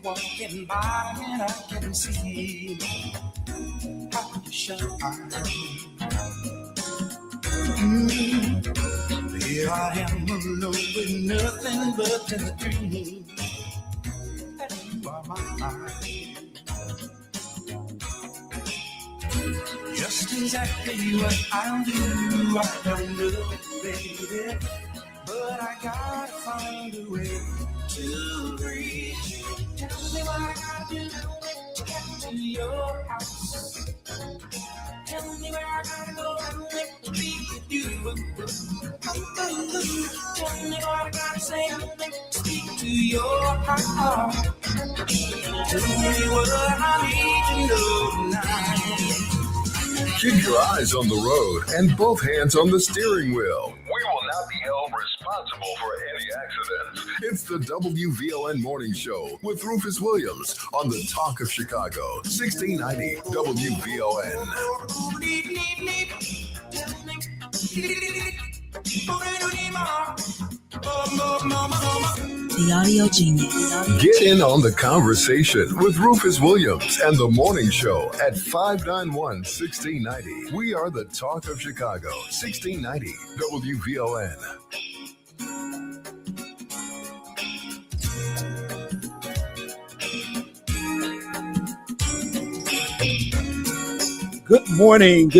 walking by and I can see how you shine. Here I am alone with nothing but a dream that you are mine. Just exactly what I'll do, I don't know, baby, but I gotta find a way to reach. Tell me what I gotta do to get to your house. Tell me where I gotta go and make to be with you. Tell me what I gotta say and make to speak to your heart. Tell me what I need to know tonight. Keep your eyes on the road and both hands on the steering wheel. We will not be held responsible for any accidents. It's the WVLN Morning Show with Rufus Williams on the Talk of Chicago, 1690 WVLN. The Audio Genius. Get in on the conversation with Rufus Williams and the Morning Show at 591-1690. We are the Talk of Chicago, 1690 WVLN. Good morning,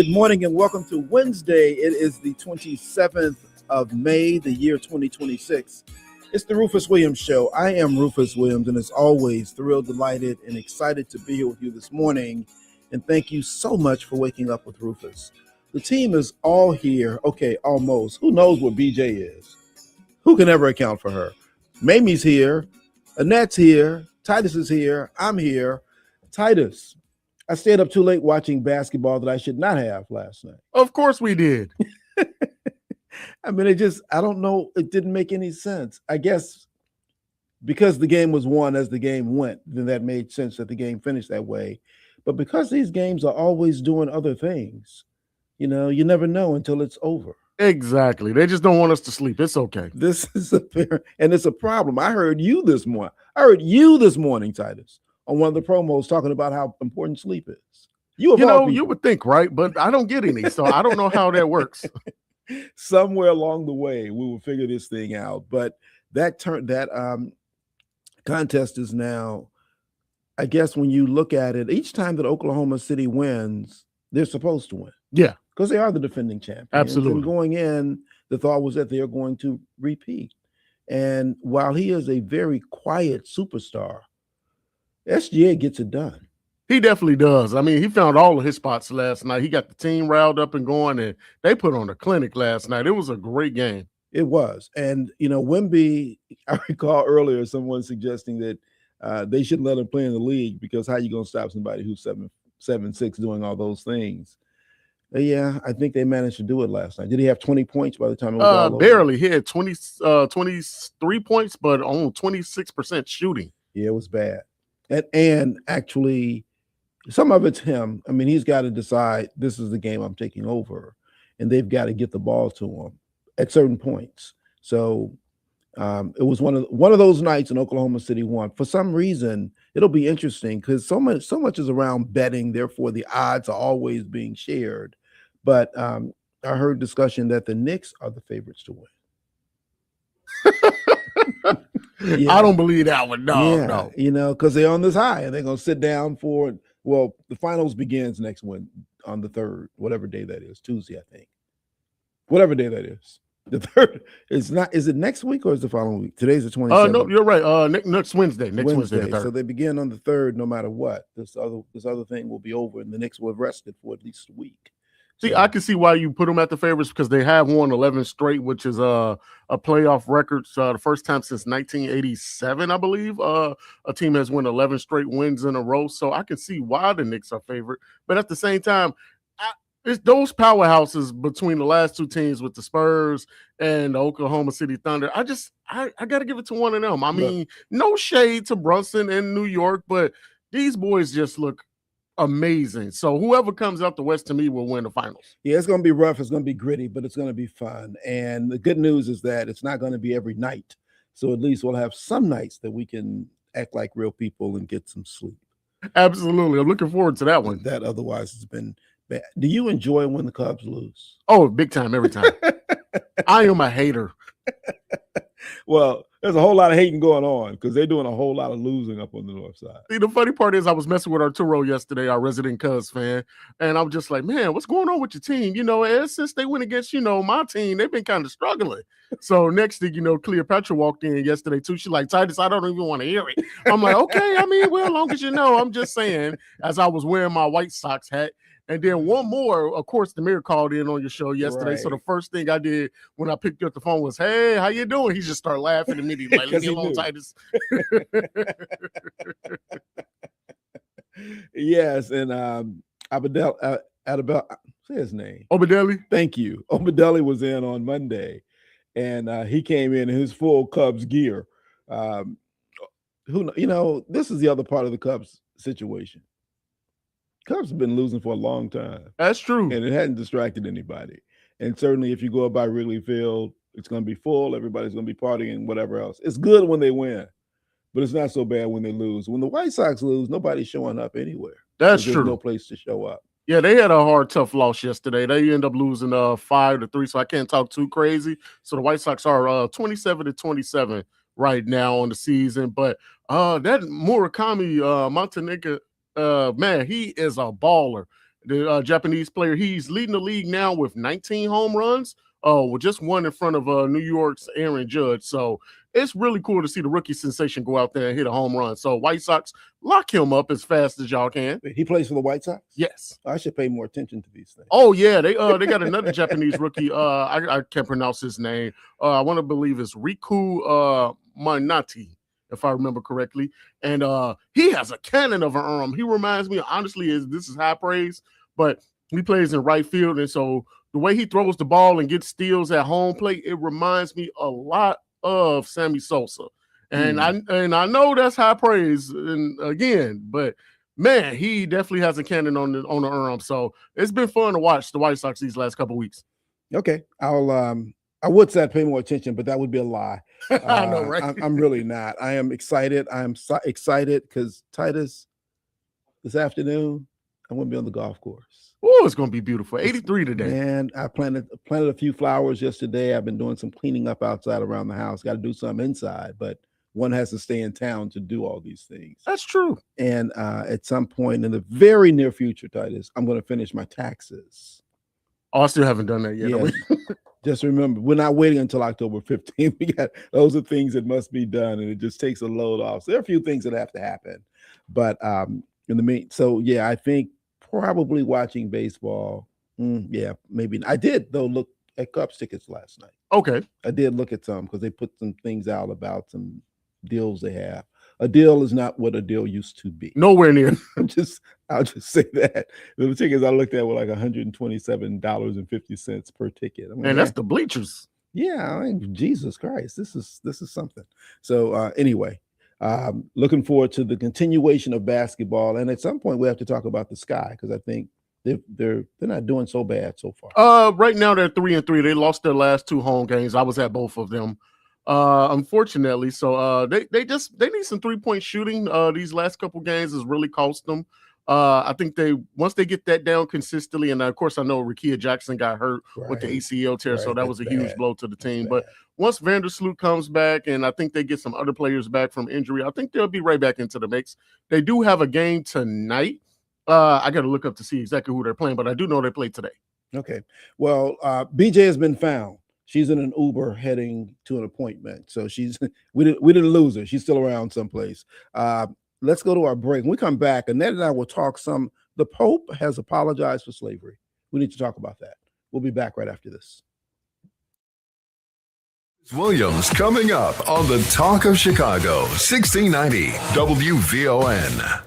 and welcome to Wednesday. It is the 27th of May, the year 2026. It's the Rufus Williams Show. I am Rufus Williams, and as always, thrilled, delighted, and excited to be here with you this morning. And thank you so much for waking up with Rufus. The team is all here. Okay, almost. Who knows what BJ is? Who can ever account for her? Mamie's here. Annette's here. Titus is here. I'm here. Titus, I stayed up too late watching basketball that I should not have last night. Of course we did. I mean, I don't know. It didn't make any sense. I guess because the game was won as the game went, then that made sense that the game finished that way. But because these games are always doing other things, you never know until it's over. Exactly. They just don't want us to sleep. It's okay. This is it's a problem. I heard you this morning, Titus, on one of the promos talking about how important sleep is. You would think, right? But I don't get any, so I don't know how that works. Somewhere along the way, we will figure this thing out. But that contest is now, I guess, when you look at it, each time that Oklahoma City wins, they're supposed to win. Yeah, because they are the defending champions. Absolutely. And going in, the thought was that they are going to repeat. And while he is a very quiet superstar, SGA gets it done. He definitely does. I mean, he found all of his spots last night. He got the team riled up and going, and they put on a clinic last night. It was a great game. It was. And, Wemby, I recall earlier someone suggesting that they shouldn't let him play in the league because how are you going to stop somebody who's 7'6" doing all those things? Yeah, I think they managed to do it last night. Did he have 20 points by the time it was all over? Barely. He had 23 points, but on 26% shooting. Yeah, it was bad. And actually, some of it's him. I mean, he's got to decide this is the game I'm taking over, and they've got to get the ball to him at certain points. So it was one of those nights, and Oklahoma City won. For some reason, it'll be interesting because so much is around betting. Therefore, the odds are always being shared. But I heard discussion that the Knicks are the favorites to win. Yeah. I don't believe that one. No. Because they're on this high and they're going to sit down for, the finals begins next on the 3rd, whatever day that is, Tuesday, I think. Whatever day that is. The 3rd is not, is it next week or is the following week? Today's the 27th. No, you're right. Next Wednesday. Next Wednesday. The 3rd. So they begin on the 3rd, no matter what. This other thing will be over and the Knicks will have rested for at least a week. See, I can see why you put them at the favorites because they have won 11 straight, which is a playoff record. The first time since 1987, I believe, a team has won 11 straight wins in a row. So I can see why the Knicks are favorite. But at the same time, it's those powerhouses between the last two teams with the Spurs and the Oklahoma City Thunder. I got to give it to one of them. I mean, no shade to Brunson in New York, but these boys just look amazing. So whoever comes out the West to me will win the finals. Yeah, it's going to be rough. It's going to be gritty, but it's going to be fun. And the good news is that it's not going to be every night. So at least we'll have some nights that we can act like real people and get some sleep. Absolutely. I'm looking forward to that one. That otherwise has been bad. Do you enjoy when the Cubs lose? Oh, big time, every time. I am a hater. Well, there's a whole lot of hating going on because they're doing a whole lot of losing up on the north side. See, the funny part is I was messing with Arturo yesterday, our resident Cubs fan, and I'm just like, man, what's going on with your team? You know, ever since they went against, my team, they've been kind of struggling. So next thing Cleopatra walked in yesterday too. She's like, Titus, I don't even want to hear it. I'm like, okay, well, as long as you know, I'm just saying, as I was wearing my White Sox hat. And then one more, of course, Demir called in on your show yesterday. Right. So the first thing I did when I picked up the phone was, hey, how you doing? He just started laughing immediately. Like, leave me alone, Titus. Yes, and Abadel, say his name. Obadelli. Thank you. Obadelli was in on Monday, and he came in his full Cubs gear. This is the other part of the Cubs situation. Cubs have been losing for a long time. That's true. And it hadn't distracted anybody. And certainly if you go by Wrigley Field, it's going to be full. Everybody's going to be partying, whatever else. It's good when they win, but it's not so bad when they lose. When the White Sox lose, nobody's showing up anywhere. That's true. There's no place to show up. Yeah, they had a hard, tough loss yesterday. They end up losing 5-3, so I can't talk too crazy. So the White Sox are 27-27 right now on the season. But that Murakami Montenegro, man, he is a baller. The Japanese player, he's leading the league now with 19 home runs, with just one in front of New York's Aaron Judge. So it's really cool to see the rookie sensation go out there and hit a home run. So White Sox, lock him up as fast as y'all can. He plays for the White Sox? Yes. I should pay more attention to these things. Oh, yeah. They got another Japanese rookie. I can't pronounce his name. I want to believe it's Riku Manati, if I remember correctly. And he has a cannon of an arm. He reminds me, honestly, this is high praise, but he plays in right field. And so the way he throws the ball and gets steals at home plate, it reminds me a lot of Sammy Sosa. And I know that's high praise, and again, but man, he definitely has a cannon on the arm. So it's been fun to watch the White Sox these last couple of weeks. Okay. I would say I'd pay more attention, but that would be a lie. I know, right? I'm really not. I am excited. I am excited because Titus, this afternoon, I'm going to be on the golf course. Oh, it's going to be beautiful. 83 today. And I planted a few flowers yesterday. I've been doing some cleaning up outside around the house. Got to do some inside, but one has to stay in town to do all these things. That's true. And at some point in the very near future, Titus, I'm going to finish my taxes. Oh, I still haven't done that yet. Yes. Just remember, we're not waiting until October 15th. Those are things that must be done, and it just takes a load off. So there are a few things that have to happen. But I think probably watching baseball. Yeah, maybe. I did, though, look at Cubs tickets last night. Okay. I did look at some because they put some things out about some deals they have. A deal is not what a deal used to be. Nowhere near. I'll just say that. The tickets I looked at were like $127.50 per ticket. And that's the bleachers. Yeah, Jesus Christ, this is something. So anyway, looking forward to the continuation of basketball, and at some point we have to talk about the Sky because I think they're not doing so bad so far. Right now they're 3-3. They lost their last 2 home games. I was at both of them. Unfortunately, so they need some 3-point shooting. These last couple games has really cost them. I think once they get that down consistently, and of course I know Rickea Jackson got hurt with the ACL tear, so that was a huge blow to the team. But once Vandersloot comes back, and I think they get some other players back from injury, I think they'll be right back into the mix. They do have a game tonight. I got to look up to see exactly who they're playing, but I do know they play today. Okay. Well, BJ has been found. She's in an Uber heading to an appointment. So we didn't lose her. She's still around someplace. Let's go to our break. When we come back, Annette and I will talk the Pope has apologized for slavery. We need to talk about that. We'll be back right after this. Williams coming up on the Talk of Chicago, 1690 WVON.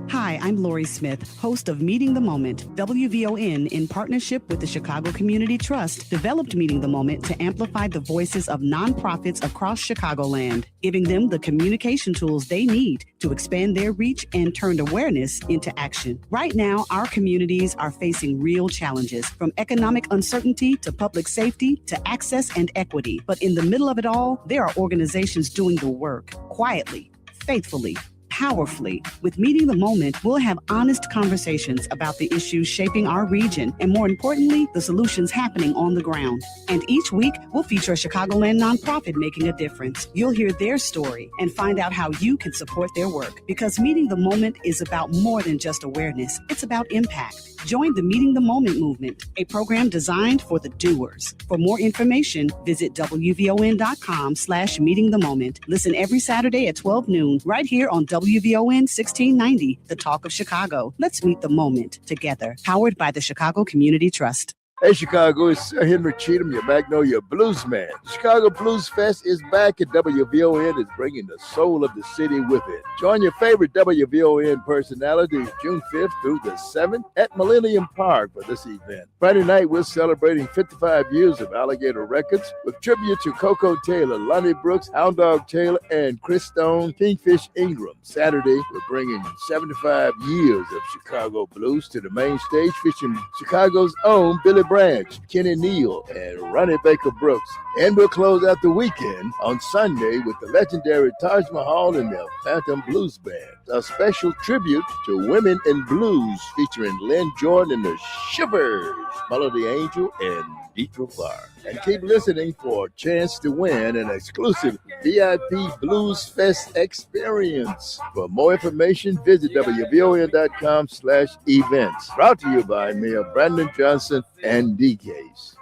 Hi, I'm Lori Smith, host of Meeting the Moment. WVON, in partnership with the Chicago Community Trust, developed Meeting the Moment to amplify the voices of nonprofits across Chicagoland, giving them the communication tools they need to expand their reach and turn awareness into action. Right now, our communities are facing real challenges, from economic uncertainty to public safety to access and equity. But in the middle of it all, there are organizations doing the work quietly, faithfully, powerfully. With Meeting the Moment, we'll have honest conversations about the issues shaping our region and, more importantly, the solutions happening on the ground. And each week, we'll feature a Chicagoland nonprofit making a difference. You'll hear their story and find out how you can support their work. Because Meeting the Moment is about more than just awareness. It's about impact. Join the Meeting the Moment movement, a program designed for the doers. For more information, visit wvon.com/meetingthemoment. Listen every Saturday at 12 noon, right here on WVON 1690, The Talk of Chicago. Let's meet the moment together. Powered by the Chicago Community Trust. Hey, Chicago, it's Henry Cheatham, your Magnolia Blues man. Chicago Blues Fest is back, and WVON is bringing the soul of the city with it. Join your favorite WVON personalities June 5th through the 7th at Millennium Park for this event. Friday night, we're celebrating 55 years of Alligator Records with tribute to Coco Taylor, Lonnie Brooks, Hound Dog Taylor, and Chris Stone, Kingfish Ingram. Saturday, we're bringing 75 years of Chicago blues to the main stage, featuring Chicago's own Billy Branch, Kenny Neal, and Ronnie Baker Brooks. And we'll close out the weekend on Sunday with the legendary Taj Mahal and the Phantom Blues Band, a special tribute to women in blues featuring Lynn Jordan and the Shivers, Melody Angel, and Deetra Bar. And keep listening for a chance to win an exclusive VIP Blues Fest experience. For more information, visit WVON.com/events. Brought to you by Mayor Brandon Johnson and DKs.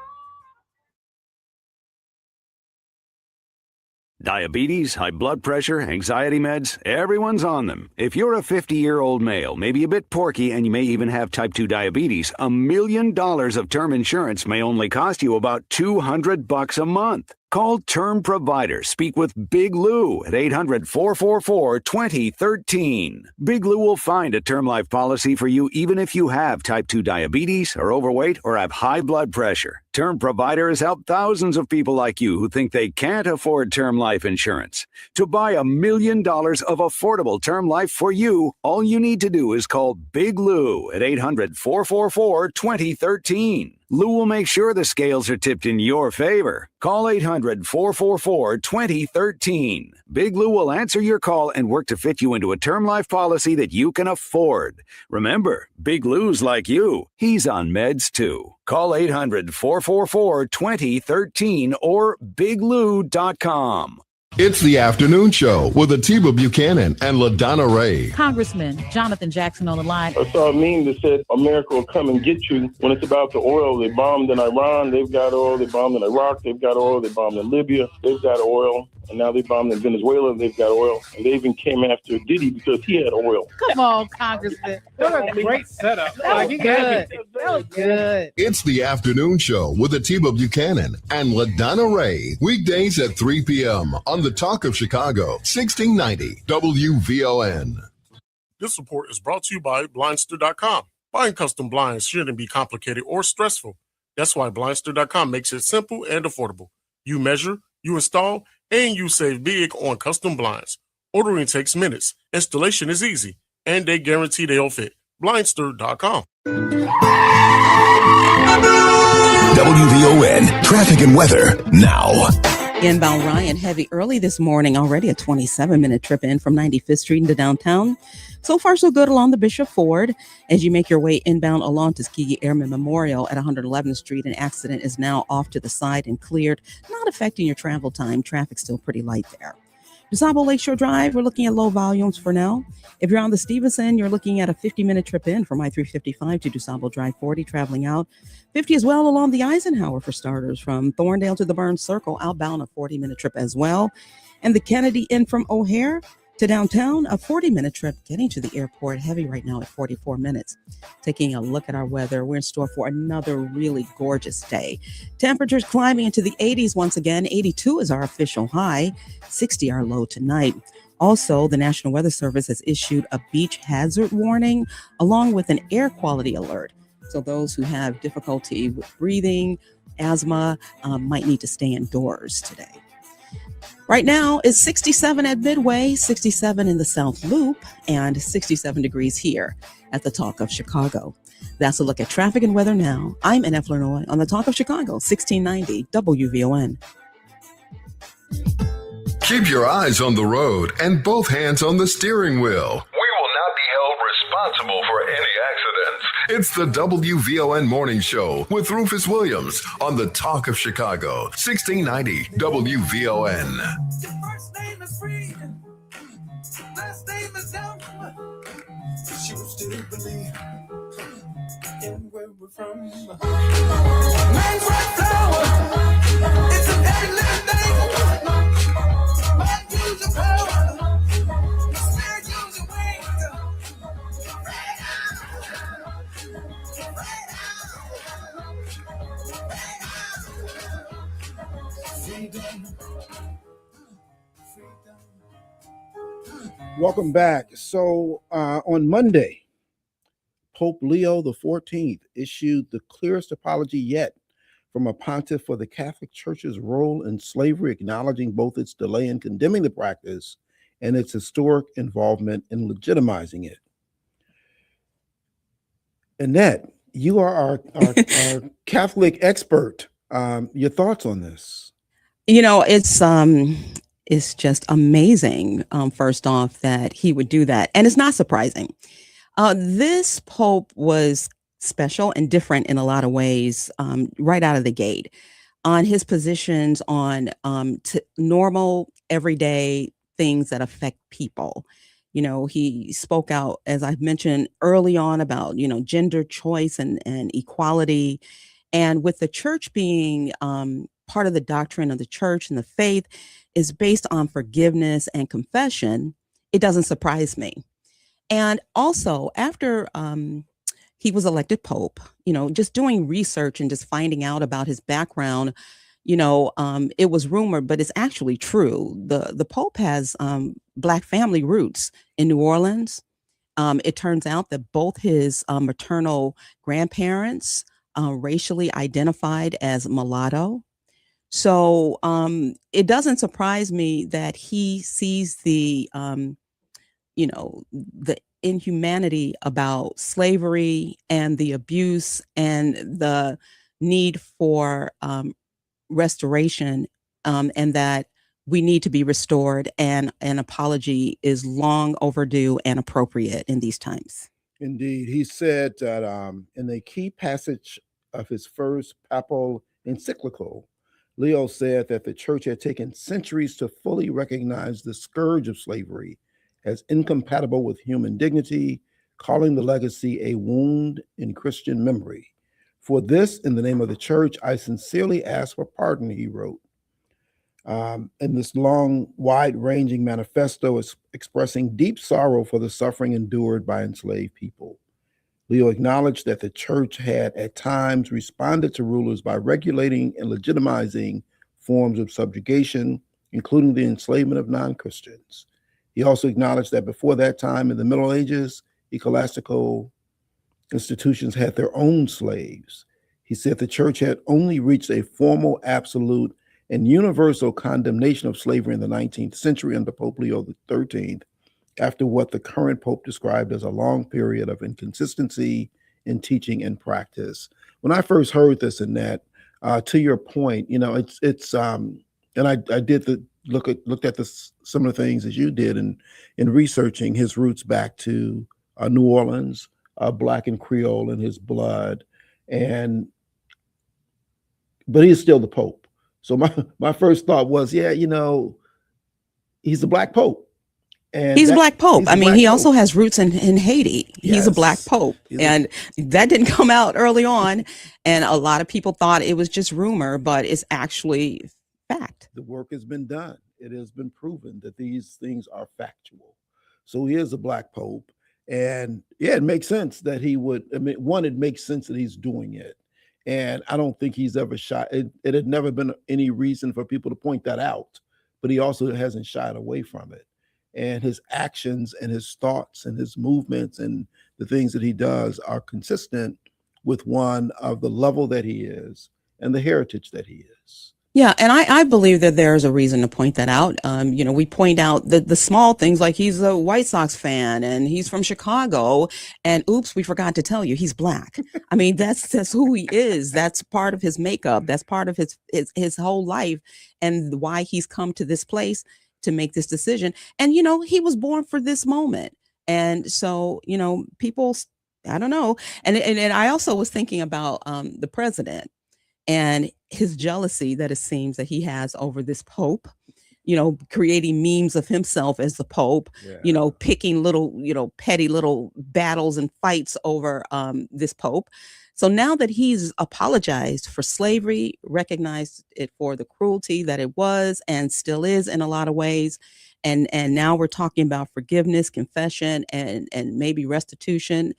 Diabetes, high blood pressure, anxiety meds, everyone's on them. If you're a 50-year-old male, maybe a bit porky, and you may even have type 2 diabetes, $1 million of term insurance may only cost you about $200 a month. Call Term Provider. Speak with Big Lou at 800-444-2013. Big Lou will find a term life policy for you even if you have type 2 diabetes, are overweight, or have high blood pressure. Term Provider has helped thousands of people like you who think they can't afford term life insurance. To buy $1 million of affordable term life for you, all you need to do is call Big Lou at 800-444-2013. Lou will make sure the scales are tipped in your favor. Call 800-444-2013. Big Lou will answer your call and work to fit you into a term life policy that you can afford. Remember, Big Lou's like you. He's on meds too. Call 800-444-2013 or biglou.com. It's the afternoon show with Atiba Buchanan and LaDonna Ray. Congressman Jonathan Jackson on the line. I saw a meme that said America will come and get you. When it's about the oil, they bombed in Iran, they've got oil. They bombed in Iraq, they've got oil. They bombed in Libya, they've got oil. And now they bombed in Venezuela, they've got oil. And they even came after Diddy because he had oil. Come on, Congressman. What a great setup. That was good. That was good. It's the afternoon show with Atiba Buchanan and LaDonna Ray. Weekdays at 3 p.m. on The Talk of Chicago, 1690 WVON. This report is brought to you by Blindster.com. Buying custom blinds shouldn't be complicated or stressful. That's why Blindster.com makes it simple and affordable. You measure, you install, and you save big on custom blinds. Ordering takes minutes. Installation is easy. And they guarantee they'll fit. Blindster.com. WVON traffic and weather now. Inbound Ryan, heavy early this morning, already a 27-minute trip in from 95th Street into downtown. So far, so good along the Bishop Ford. As you make your way inbound along Tuskegee Airmen Memorial at 111th Street, an accident is now off to the side and cleared, not affecting your travel time. Traffic's still pretty light there. DuSable Lakeshore Drive, we're looking at low volumes for now. If you're on the Stevenson, you're looking at a 50-minute trip in from I-355 to DuSable Drive 40, traveling out. 50 as well along the Eisenhower for starters, from Thorndale to the Burns Circle, outbound a 40-minute trip as well. And the Kennedy in from O'Hare to downtown, a 40-minute trip getting to the airport, heavy right now at 44 minutes. Taking a look at our weather, we're in store for another really gorgeous day. Temperatures climbing into the 80s once again. 82 is our official high, 60 our low tonight. Also, the National Weather Service has issued a beach hazard warning along with an air quality alert. So those who have difficulty with breathing, asthma, might need to stay indoors today. Right now it's 67 at Midway, 67 in the South Loop, and 67 degrees here at the Talk of Chicago. That's a look at traffic and weather now. I'm NF Lenoy on the Talk of Chicago, 1690 WVON. Keep your eyes on the road and both hands on the steering wheel. We will not be held responsible for any accidents. It's the WVON Morning Show with Rufus Williams on the Talk of Chicago, 1690 WVON. Your first name is free, last name is dumb. Choose to believe in where we're from. Man's right flower, it's an every living thing. Man, use your power, spirit, use your wings. Freedom. Welcome back. So on Monday, Pope Leo XIV issued the clearest apology yet from a pontiff for the Catholic Church's role in slavery, acknowledging both its delay in condemning the practice and its historic involvement in legitimizing it. Annette, you are our Catholic expert. Your thoughts on this? You know, it's just amazing, first off, that he would do that. And it's not surprising. This Pope was special and different in a lot of ways right out of the gate on his positions on normal, everyday things that affect people. You know, he spoke out, as I've mentioned early on, about, you know, gender choice and equality. And with the church being part of the doctrine of the church and the faith is based on forgiveness and confession, it doesn't surprise me. And also, after he was elected Pope, you know, just doing research and just finding out about his background, you know, it was rumored, but it's actually true. The Pope has Black family roots in New Orleans. It turns out that both his maternal grandparents racially identified as mulatto. So it doesn't surprise me that he sees the, you know, the inhumanity about slavery and the abuse and the need for restoration, and that we need to be restored, and an apology is long overdue and appropriate in these times. Indeed. He said that in a key passage of his first papal encyclical, Leo said that the church had taken centuries to fully recognize the scourge of slavery as incompatible with human dignity, calling the legacy a wound in Christian memory. For this, in the name of the church, I sincerely ask for pardon, he wrote. In this long, wide-ranging manifesto is expressing deep sorrow for the suffering endured by enslaved people. Leo acknowledged that the church had at times responded to rulers by regulating and legitimizing forms of subjugation, including the enslavement of non-Christians. He also acknowledged that before that time in the Middle Ages, ecclesiastical institutions had their own slaves. He said the church had only reached a formal, absolute, and universal condemnation of slavery in the 19th century under Pope Leo XIII, after what the current Pope described as a long period of inconsistency in teaching and practice. When I first heard this, and that, to your point, you know, it's and I did looked at some of the things as you did in researching his roots back to New Orleans, Black and Creole in his blood, but he's still the Pope. So my first thought was, yeah, you know, he's a Black Pope. And he's a Black Pope. I mean, he also has roots in Haiti. He's Yes. a Black Pope. And that didn't come out early on. And a lot of people thought it was just rumor, but it's actually fact. The work has been done. It has been proven that these things are factual. So he is a Black Pope. And yeah, it makes sense that he would. I mean, one, it makes sense that he's doing it. And I don't think he's ever shied. It had never been any reason for people to point that out, but he also hasn't shied away from it. And his actions and his thoughts and his movements and the things that he does are consistent with one of the level that he is and the heritage that he is. Yeah, and I believe that there's a reason to point that out. You know, we point out the small things, like he's a White Sox fan and he's from Chicago, and oops, we forgot to tell you he's Black. I mean, that's who he is. That's part of his makeup. That's part of his whole life, and why he's come to this place to make this decision. And, he was born for this moment. And so, people, I don't know. And I also was thinking about the president and his jealousy that it seems that he has over this Pope, creating memes of himself as the Pope, picking little, petty little battles and fights over this Pope. So now that he's apologized for slavery, recognized it for the cruelty that it was and still is in a lot of ways, and now we're talking about forgiveness, confession, and maybe restitution.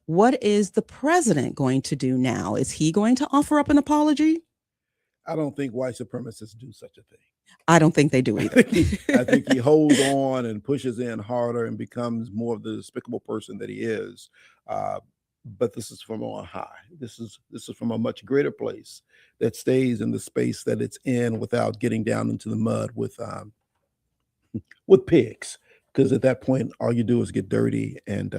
What is the president going to do now? Is he going to offer up an apology? I don't think white supremacists do such a thing. I don't think they do either. I think he holds on and pushes in harder and becomes more of the despicable person that he is. But this is from on high. This is from a much greater place that stays in the space that it's in without getting down into the mud with pigs. Because at that point, all you do is get dirty, and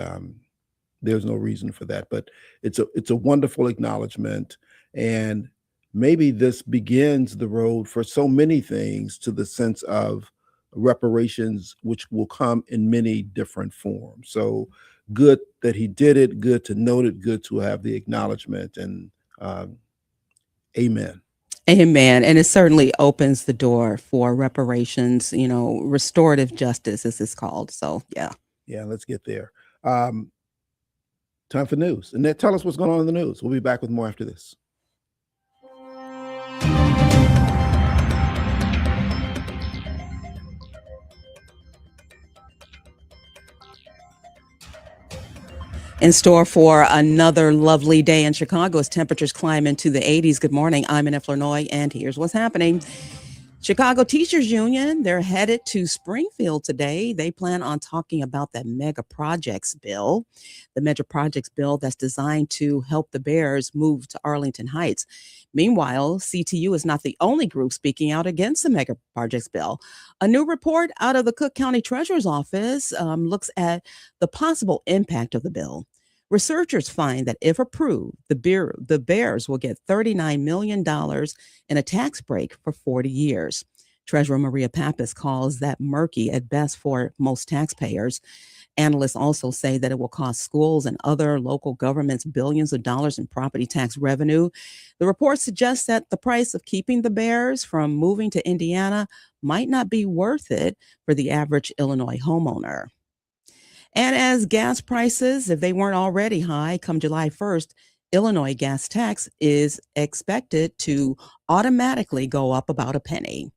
there's no reason for that. But it's a wonderful acknowledgement, and maybe this begins the road for so many things to the sense of reparations, which will come in many different forms. So good that he did it, good to note it, good to have the acknowledgement, and amen. Amen. And it certainly opens the door for reparations, restorative justice, as it's called. So, yeah. Yeah, let's get there. Time for news. Annette, tell us what's going on in the news. We'll be back with more after this. In store for another lovely day in Chicago as temperatures climb into the 80s. Good morning. I'm Annette Flournoy, and here's what's happening. Chicago Teachers Union, they're headed to Springfield today. They plan on talking about that mega projects bill, the mega projects bill that's designed to help the Bears move to Arlington Heights. Meanwhile, CTU is not the only group speaking out against the mega projects bill. A new report out of the Cook County Treasurer's Office looks at the possible impact of the bill. Researchers find that if approved, the Bears will get $39 million in a tax break for 40 years. Treasurer Maria Pappas calls that murky at best for most taxpayers. Analysts also say that it will cost schools and other local governments billions of dollars in property tax revenue. The report suggests that the price of keeping the Bears from moving to Indiana might not be worth it for the average Illinois homeowner. And as gas prices, if they weren't already high, come July 1st, Illinois gas tax is expected to automatically go up about a penny.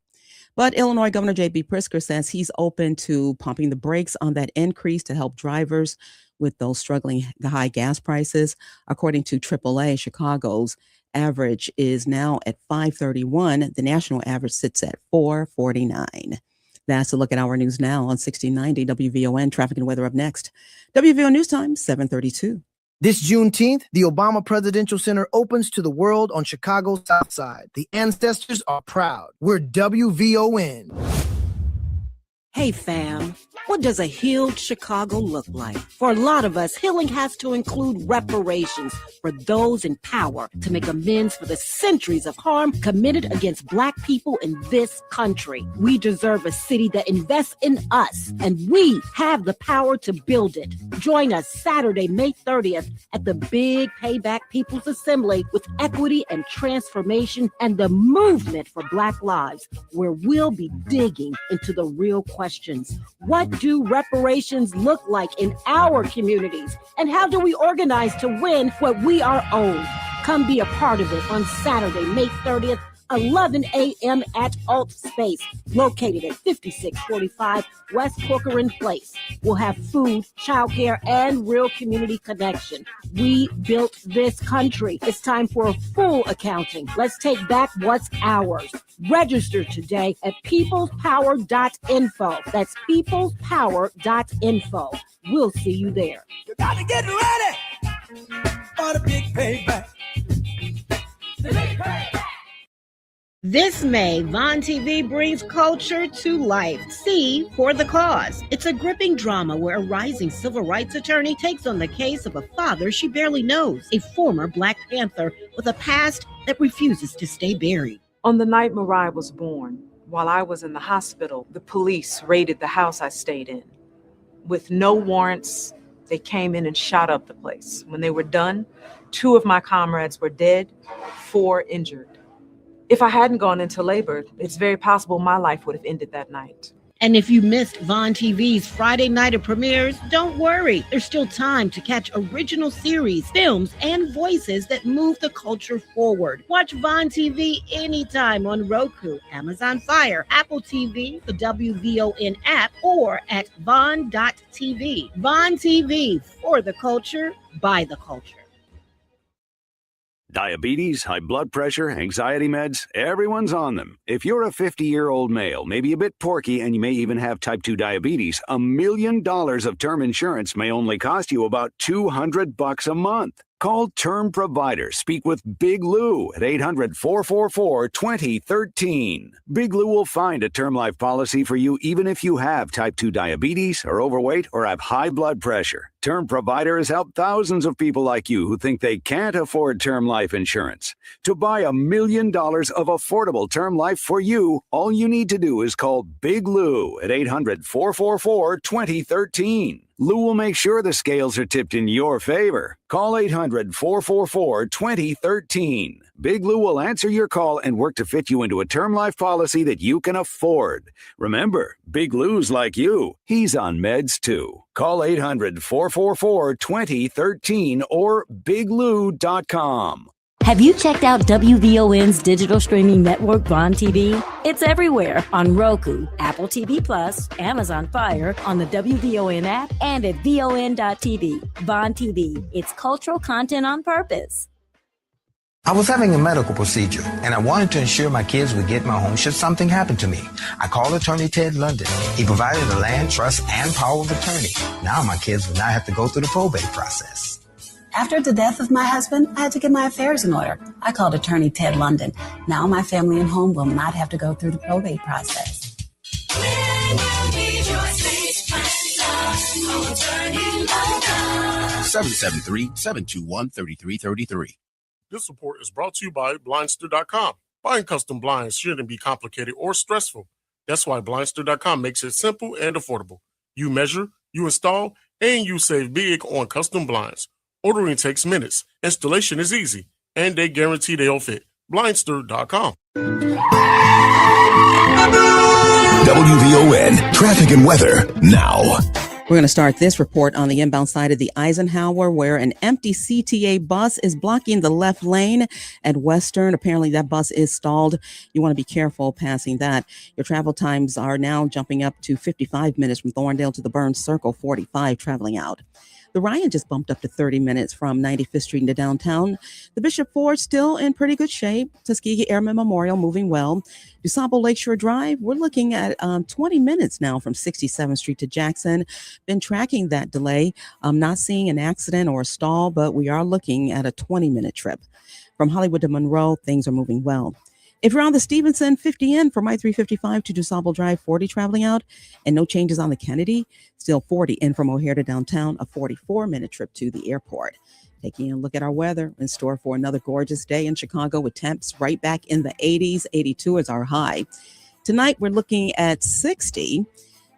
But Illinois Governor J.B. Pritzker says he's open to pumping the brakes on that increase to help drivers with those struggling high gas prices. According to AAA, Chicago's average is now at $5.31. The national average sits at $4.49. That's a look at our news now on 1690 WVON. Traffic and weather up next. WVO News Time, 7:32. This Juneteenth, the Obama Presidential Center opens to the world on Chicago's South Side. The ancestors are proud. We're WVON. Hey fam, what does a healed Chicago look like? For a lot of us, healing has to include reparations for those in power to make amends for the centuries of harm committed against Black people in this country. We deserve a city that invests in us, and we have the power to build it. Join us Saturday, May 30th at the Big Payback People's Assembly with equity and transformation and the movement for Black lives, where we'll be digging into the real questions. What do reparations look like in our communities? And how do we organize to win what we are owed? Come be a part of it on Saturday, May 30th, 11 a.m. at Alt Space, located at 5645 West Corcoran Place. We'll have food, childcare, and real community connection. We built this country. It's time for a full accounting. Let's take back what's ours. Register today at peoplespower.info. That's peoplespower.info. We'll see you there. You gotta get ready for the big payback. The big payback. This May, Vaughn TV brings culture to life. See For the Cause. It's a gripping drama where a rising civil rights attorney takes on the case of a father she barely knows, a former Black Panther with a past that refuses to stay buried. On the night Mariah was born, While I was in the hospital, the police raided the house I stayed in. With no warrants, they came in and shot up the place. When they were done, 2 of my comrades were dead, 4 injured. If I hadn't gone into labor, it's very possible my life would have ended that night. And if you missed Vaughn TV's Friday night of premieres, don't worry. There's still time to catch original series, films, and voices that move the culture forward. Watch Vaughn TV anytime on Roku, Amazon Fire, Apple TV, the WVON app, or at Vaughn.tv. Vaughn TV, for the culture, by the culture. Diabetes, high blood pressure, anxiety meds, everyone's on them. If you're a 50-year-old male, maybe a bit porky, and you may even have type 2 diabetes, $1 million of term insurance may only cost you about $200 a month. Call Term Provider. Speak with Big Lou at 800-444-2013. Big Lou will find a term life policy for you even if you have type 2 diabetes, are overweight, or have high blood pressure. Term Provider has helped thousands of people like you who think they can't afford term life insurance. To buy $1 million of affordable term life for you, all you need to do is call Big Lou at 800-444-2013. Lou will make sure the scales are tipped in your favor. Call 800-444-2013. Big Lou will answer your call and work to fit you into a term life policy that you can afford. Remember, Big Lou's like you. He's on meds too. Call 800-444-2013 or biglou.com. Have you checked out WVON's digital streaming network, Vaughn TV? It's everywhere on Roku, Apple TV Plus, Amazon Fire, on the WVON app, and at VON.tv. Vaughn TV, it's cultural content on purpose. I was having a medical procedure, and I wanted to ensure my kids would get my home should something happen to me. I called attorney Ted London. He provided the land, trust, and power of attorney. Now my kids would not have to go through the probate process. After the death of my husband, I had to get my affairs in order. I called attorney Ted London. Now my family and home will not have to go through the probate process. 773-721-3333. This report is brought to you by Blindster.com. Buying custom blinds shouldn't be complicated or stressful. That's why Blindster.com makes it simple and affordable. You measure, you install, and you save big on custom blinds. Ordering takes minutes. Installation is easy. And they guarantee they'll fit. Blindster.com. WVON traffic and weather now. We're going to start this report on the inbound side of the Eisenhower, where an empty CTA bus is blocking the left lane at Western. Apparently that bus is stalled. You want to be careful passing that. Your travel times are now jumping up to 55 minutes from Thorndale to the Burns Circle, 45 traveling out. The Ryan just bumped up to 30 minutes from 95th Street into downtown. The Bishop Ford still in pretty good shape. Tuskegee Airmen Memorial moving well. DuSable Lakeshore Drive, we're looking at 20 minutes now from 67th Street to Jackson. Been tracking that delay. I'm not seeing an accident or a stall, but we are looking at a 20-minute trip. From Hollywood to Monroe, things are moving well. If you're on the Stevenson 50 in from I-355 to DuSable Drive, 40 traveling out, and no changes on the Kennedy, still 40 in from O'Hare to downtown, a 44-minute trip to the airport. Taking a look at our weather, in store for another gorgeous day in Chicago with temps right back in the 80s. 82 is our high. Tonight, we're looking at 60.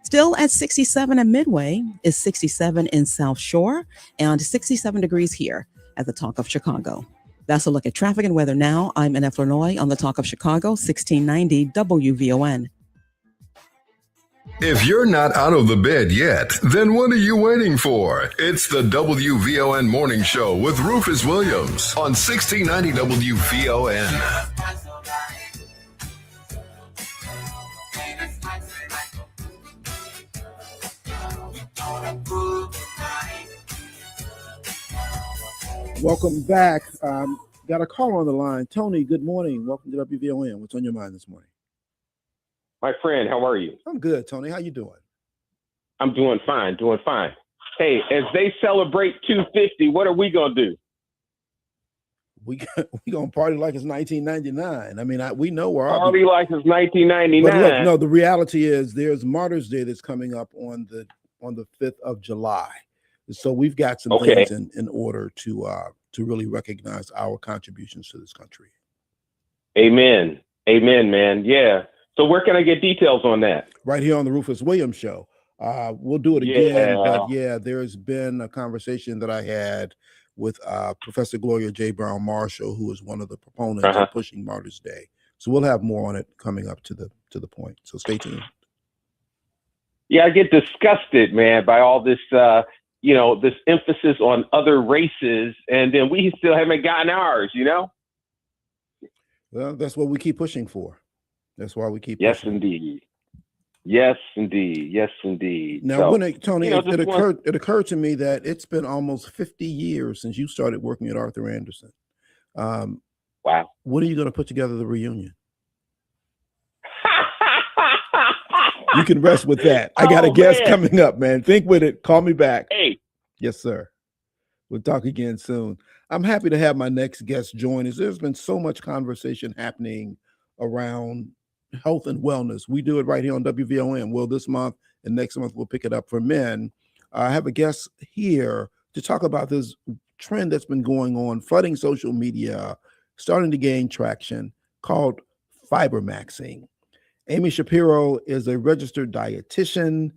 Still at 67 at Midway, is 67 in South Shore, and 67 degrees here at the Talk of Chicago. That's a look at traffic and weather now. I'm Annette Flournoy on the Talk of Chicago, 1690 WVON. If you're not out of the bed yet, then what are you waiting for? It's the WVON Morning Show with Rufus Williams on 1690 WVON. Welcome back. Got a call on the line. Tony, good morning. Welcome to WVON. What's on your mind this morning? My friend, how are you? I'm good, Tony. How you doing? I'm doing fine, Hey, as they celebrate 250, what are we going to do? We going to party like it's 1999. I mean, we know where party like it's 1999. But look, no, the reality is there's Martyrs Day that's coming up on the 5th of July. So we've got some things in order to really recognize our contributions to this country. Amen, man. Yeah. So where can I get details on that? Right here on the Rufus Williams Show. We'll do it again, Yeah. but yeah, there's been a conversation that I had with Professor Gloria J. Brown Marshall, who is one of the proponents of pushing Martyrs Day. So we'll have more on it coming up to the point. So stay tuned. Yeah, I get disgusted, man, by all this, this emphasis on other races, and then we still haven't gotten ours, Well, that's what we keep pushing for. That's why we keep Yes, pushing. indeed. Yes, indeed. Yes, indeed. Now, So, Tony, you know, it occurred to me that it's been almost 50 years since you started working at Arthur Andersen. Wow. When are you going to put together the reunion? You can rest with that. I got a guest coming up, man. Think with it. Call me back. Hey. Yes, sir. We'll talk again soon. I'm happy to have my next guest join us. There's been so much conversation happening around health and wellness. We do it right here on WVON. Well, this month and next month we'll pick it up for men. I have a guest here to talk about this trend that's been going on, flooding social media, starting to gain traction, called fibermaxxing. Amy Shapiro is a registered dietitian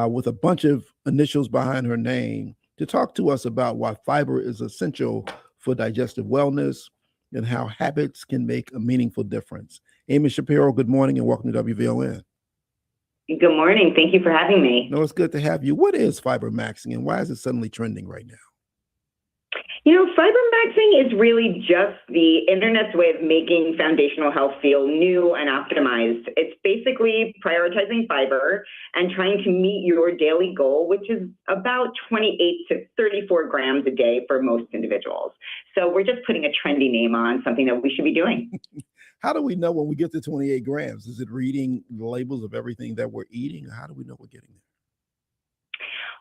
with a bunch of initials behind her name to talk to us about why fiber is essential for digestive wellness and how habits can make a meaningful difference. Amy Shapiro, good morning and welcome to WVON. Good morning. Thank you for having me. No, it's good to have you. What is fibermaxxing and why is it suddenly trending right now? Fibermaxxing is really just the internet's way of making foundational health feel new and optimized. It's basically prioritizing fiber and trying to meet your daily goal, which is about 28 to 34 grams a day for most individuals. So we're just putting a trendy name on something that we should be doing. How do we know when we get to 28 grams? Is it reading the labels of everything that we're eating? How do we know we're getting there?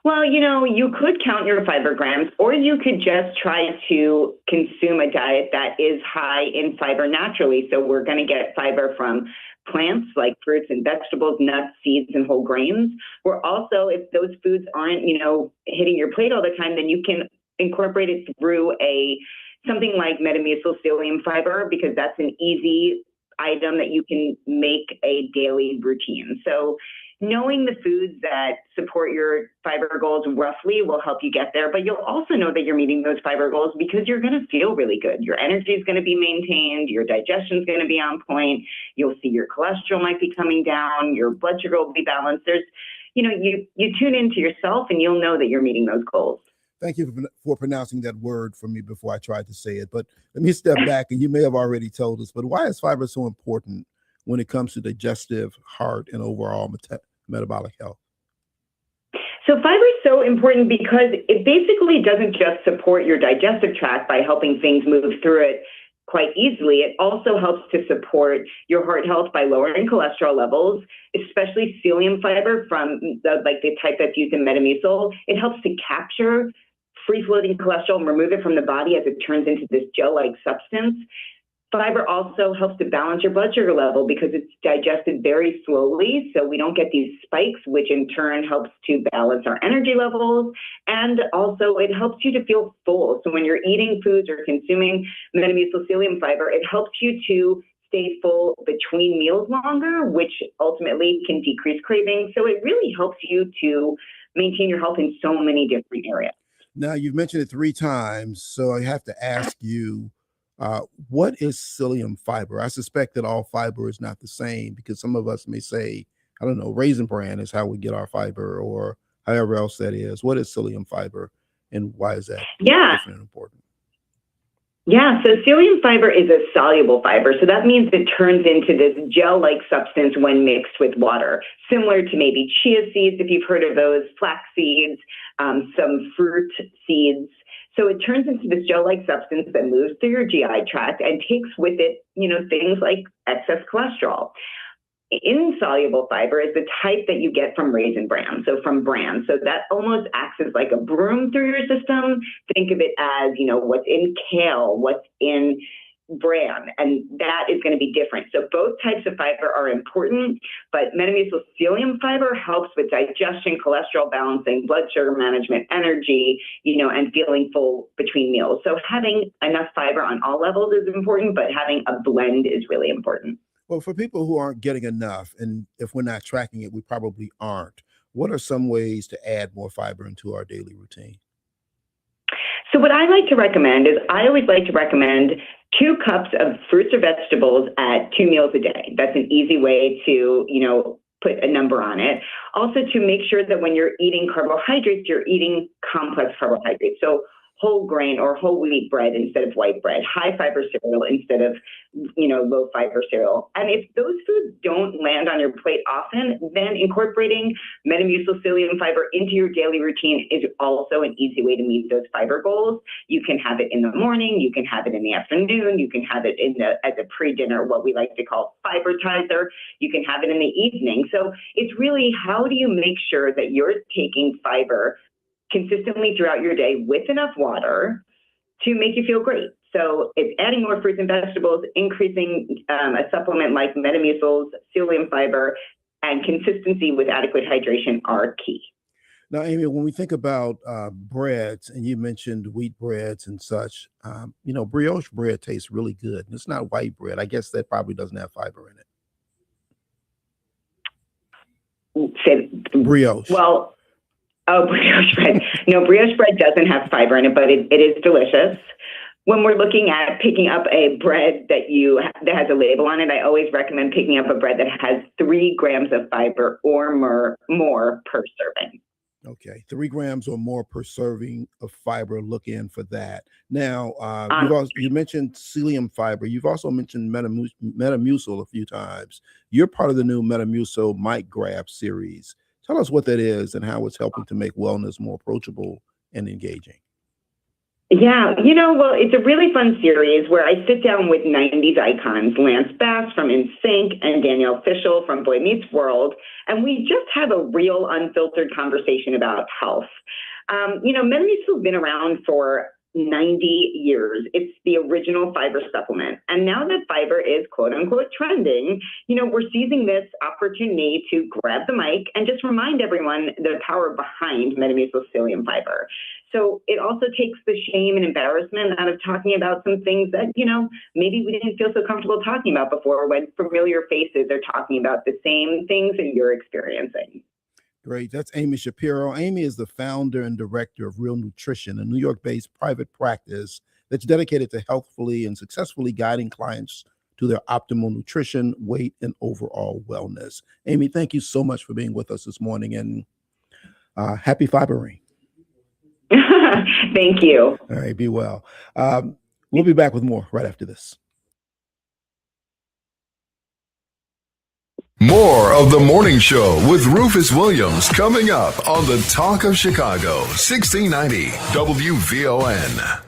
Well, you could count your fiber grams, or you could just try to consume a diet that is high in fiber naturally. So we're going to get fiber from plants like fruits and vegetables, nuts, seeds, and whole grains. We're also, if those foods aren't, hitting your plate all the time, then you can incorporate it through something like metamesocilium fiber, because that's an easy item that you can make a daily routine. So knowing the foods that support your fiber goals roughly will help you get there, but you'll also know that you're meeting those fiber goals because you're going to feel really good. Your energy is going to be maintained. Your digestion is going to be on point. You'll see your cholesterol might be coming down. Your blood sugar will be balanced. There's, you tune into yourself and you'll know that you're meeting those goals. Thank you for pronouncing that word for me before I tried to say it. But let me step back, and you may have already told us, but why is fiber so important when it comes to digestive, heart, and overall metabolic health? So fiber is so important because it basically doesn't just support your digestive tract by helping things move through it quite easily. It also helps to support your heart health by lowering cholesterol levels, especially psyllium fiber from the type that's used in Metamucil. It helps to capture free-floating cholesterol and remove it from the body as it turns into this gel-like substance. Fiber also helps to balance your blood sugar level because it's digested very slowly, so we don't get these spikes, which in turn helps to balance our energy levels. And also it helps you to feel full. So when you're eating foods or consuming metamesocilium fiber, it helps you to stay full between meals longer, which ultimately can decrease cravings. So it really helps you to maintain your health in so many different areas. Now, you've mentioned it 3 times, so I have to ask you, what is psyllium fiber? I suspect that all fiber is not the same because some of us may say, I don't know, raisin bran is how we get our fiber or however else that is. What is psyllium fiber and why is that different and important? Yeah, so psyllium fiber is a soluble fiber. So that means it turns into this gel-like substance when mixed with water, similar to maybe chia seeds, if you've heard of those, flax seeds, some fruit seeds. So it turns into this gel-like substance that moves through your GI tract and takes with it, things like excess cholesterol. Insoluble fiber is the type that you get from raisin bran, so from bran. So that almost acts as like a broom through your system. Think of it as, what's in kale, what's in bran, and that is going to be different. So both types of fiber are important, but metamesocilium fiber helps with digestion, cholesterol balancing, blood sugar management, energy, and feeling full between meals. So having enough fiber on all levels is important, but having a blend is really important. Well, for people who aren't getting enough, and if we're not tracking it, we probably aren't. What are some ways to add more fiber into our daily routine? So what I like to recommend is I always like to recommend 2 cups of fruits or vegetables at 2 meals a day. That's an easy way to, put a number on it. Also, to make sure that when you're eating carbohydrates, you're eating complex carbohydrates. So whole grain or whole wheat bread instead of white bread, high fiber cereal instead of, low fiber cereal. And if those foods don't land on your plate often, then incorporating Metamucil psyllium fiber into your daily routine is also an easy way to meet those fiber goals. You can have it in the morning, you can have it in the afternoon, you can have it as a pre-dinner, what we like to call fibertizer. You can have it in the evening. So it's really, how do you make sure that you're taking fiber consistently throughout your day with enough water to make you feel great? So it's adding more fruits and vegetables, increasing a supplement like Metamucil's psyllium fiber, and consistency with adequate hydration are key. Now, Amy, when we think about breads, and you mentioned wheat breads and such, brioche bread tastes really good. It's not white bread. I guess that probably doesn't have fiber in it. Say brioche. Well, brioche bread. No, brioche bread doesn't have fiber in it, but it is delicious. When we're looking at picking up a bread that has a label on it, I always recommend picking up a bread that has 3 grams of fiber or more per serving. Okay, 3 grams or more per serving of fiber. Look in for that. Now, you mentioned psyllium fiber. You've also mentioned Metamucil a few times. You're part of the new Metamucil Mic Grab series. Tell us what that is and how it's helping to make wellness more approachable and engaging. Yeah, well, it's a really fun series where I sit down with 90s icons, Lance Bass from NSYNC and Danielle Fishel from Boy Meets World, and we just have a real unfiltered conversation about health. Metamucil's been around for 90 years. It's the original fiber supplement. And now that fiber is quote unquote trending, we're seizing this opportunity to grab the mic and just remind everyone the power behind Metamucil psyllium fiber. So it also takes the shame and embarrassment out of talking about some things that, maybe we didn't feel so comfortable talking about before, when familiar faces are talking about the same things that you're experiencing. Great. That's Amy Shapiro. Amy is the founder and director of Real Nutrition, a New York-based private practice that's dedicated to healthfully and successfully guiding clients to their optimal nutrition, weight, and overall wellness. Amy, thank you so much for being with us this morning, and happy fibering. Thank you. All right, be well. We'll be back with more right after this. More of the morning show with Rufus Williams coming up on the Talk of Chicago, 1690 WVON.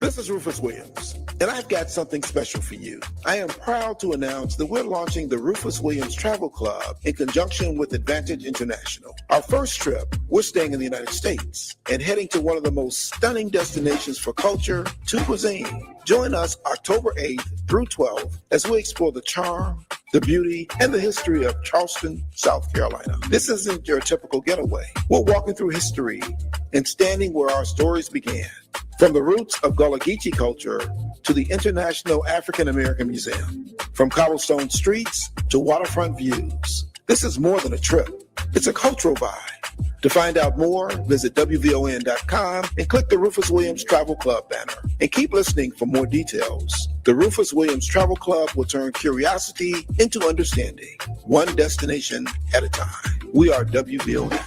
This is Rufus Williams, and I've got something special for you. I am proud to announce that we're launching the Rufus Williams Travel Club in conjunction with Advantage International. Our first trip, we're staying in the United States and heading to one of the most stunning destinations for culture to cuisine. Join us October 8th through 12th as we explore the charm, the beauty, and the history of Charleston, South Carolina. This isn't your typical getaway. We're walking through history and standing where our stories began. From the roots of Gullah Geechee culture to the International African American Museum, from cobblestone streets to waterfront views. This is more than a trip. It's a cultural vibe. To find out more, visit WVON.com and click the Rufus Williams Travel Club banner. And keep listening for more details. The Rufus Williams Travel Club will turn curiosity into understanding, one destination at a time. We are WVON.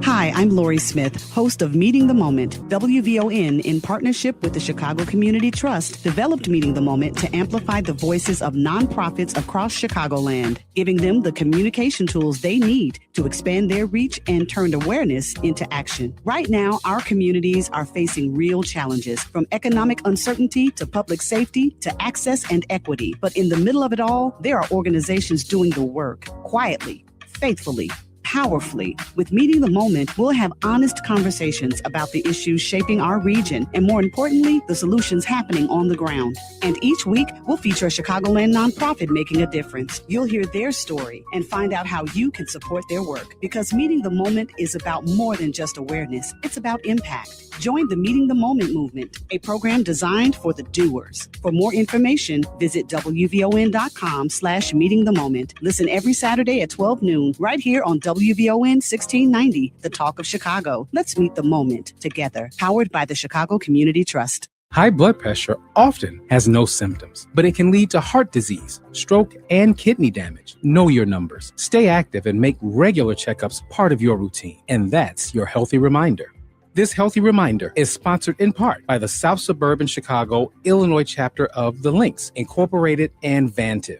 Hi, I'm Lori Smith, host of Meeting the Moment. WVON, in partnership with the Chicago Community Trust, developed Meeting the Moment to amplify the voices of nonprofits across Chicagoland, giving them the communication tools they need to expand their reach and turn awareness into action. Right now, our communities are facing real challenges, from economic uncertainty to public safety to access and equity. But in the middle of it all, there are organizations doing the work quietly, faithfully, powerfully. With Meeting the Moment, we'll have honest conversations about the issues shaping our region and, more importantly, the solutions happening on the ground. And each week, we'll feature a Chicagoland nonprofit making a difference. You'll hear their story and find out how you can support their work. Because Meeting the Moment is about more than just awareness. It's about impact. Join the Meeting the Moment movement, a program designed for the doers. For more information, visit WVON.com/Meeting the Moment. Listen every Saturday at 12 noon, right here on WVON 1690, The Talk of Chicago. Let's meet the moment together. Powered by the Chicago Community Trust. High blood pressure often has no symptoms, but it can lead to heart disease, stroke, and kidney damage. Know your numbers. Stay active and make regular checkups part of your routine. And that's your Healthy Reminder. This Healthy Reminder is sponsored in part by the South Suburban Chicago, Illinois chapter of the Lynx, Incorporated, and Vantiv.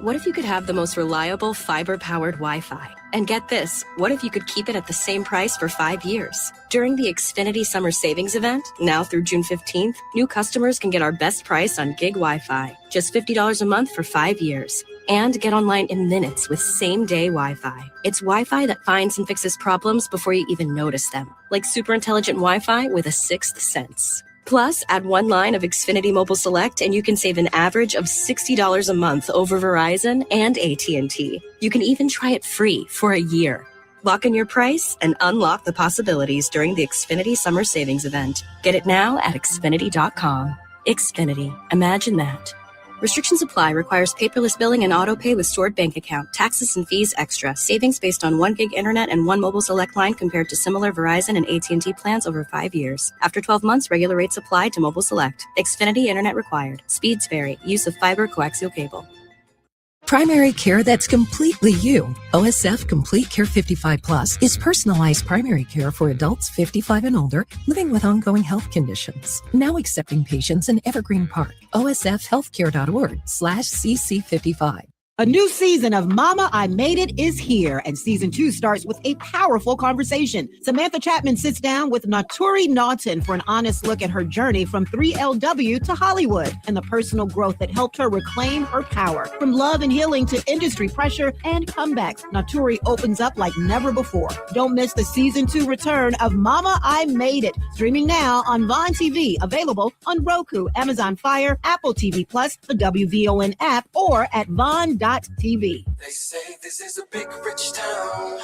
What if you could have the most reliable fiber-powered Wi-Fi? And get this, what if you could keep it at the same price for 5 years? During the Xfinity Summer Savings Event, now through June 15th, new customers can get our best price on gig Wi-Fi, just $50 a month for 5 years. And get online in minutes with same-day Wi-Fi. It's Wi-Fi that finds and fixes problems before you even notice them, like super intelligent Wi-Fi with a sixth sense. Plus, add one line of Xfinity Mobile Select and you can save an average of $60 a month over Verizon and AT&T. You can even try it free for a year. Lock in your price and unlock the possibilities during the Xfinity Summer Savings Event. Get it now at Xfinity.com. Xfinity. Imagine that. Restrictions apply. Requires paperless billing and auto pay with stored bank account. Taxes and fees extra. Savings based on 1 gig internet and 1 mobile select line compared to similar Verizon and AT&T plans over 5 years. After 12 months, regular rates apply to mobile select. Xfinity internet required. Speeds vary. Use of fiber coaxial cable. Primary care that's completely you. OSF Complete Care 55 Plus is personalized primary care for adults 55 and older living with ongoing health conditions. Now accepting patients in Evergreen Park. OSFhealthcare.org/CC55. A new season of Mama, I Made It is here, and season 2 starts with a powerful conversation. Samantha Chapman sits down with Naturi Naughton for an honest look at her journey from 3LW to Hollywood and the personal growth that helped her reclaim her power. From love and healing to industry pressure and comebacks, Naturi opens up like never before. Don't miss the season 2 return of Mama, I Made It, streaming now on Vaughn TV, available on Roku, Amazon Fire, Apple TV Plus, the WVON app, or at Vaughn.tv. They say this is a big rich town.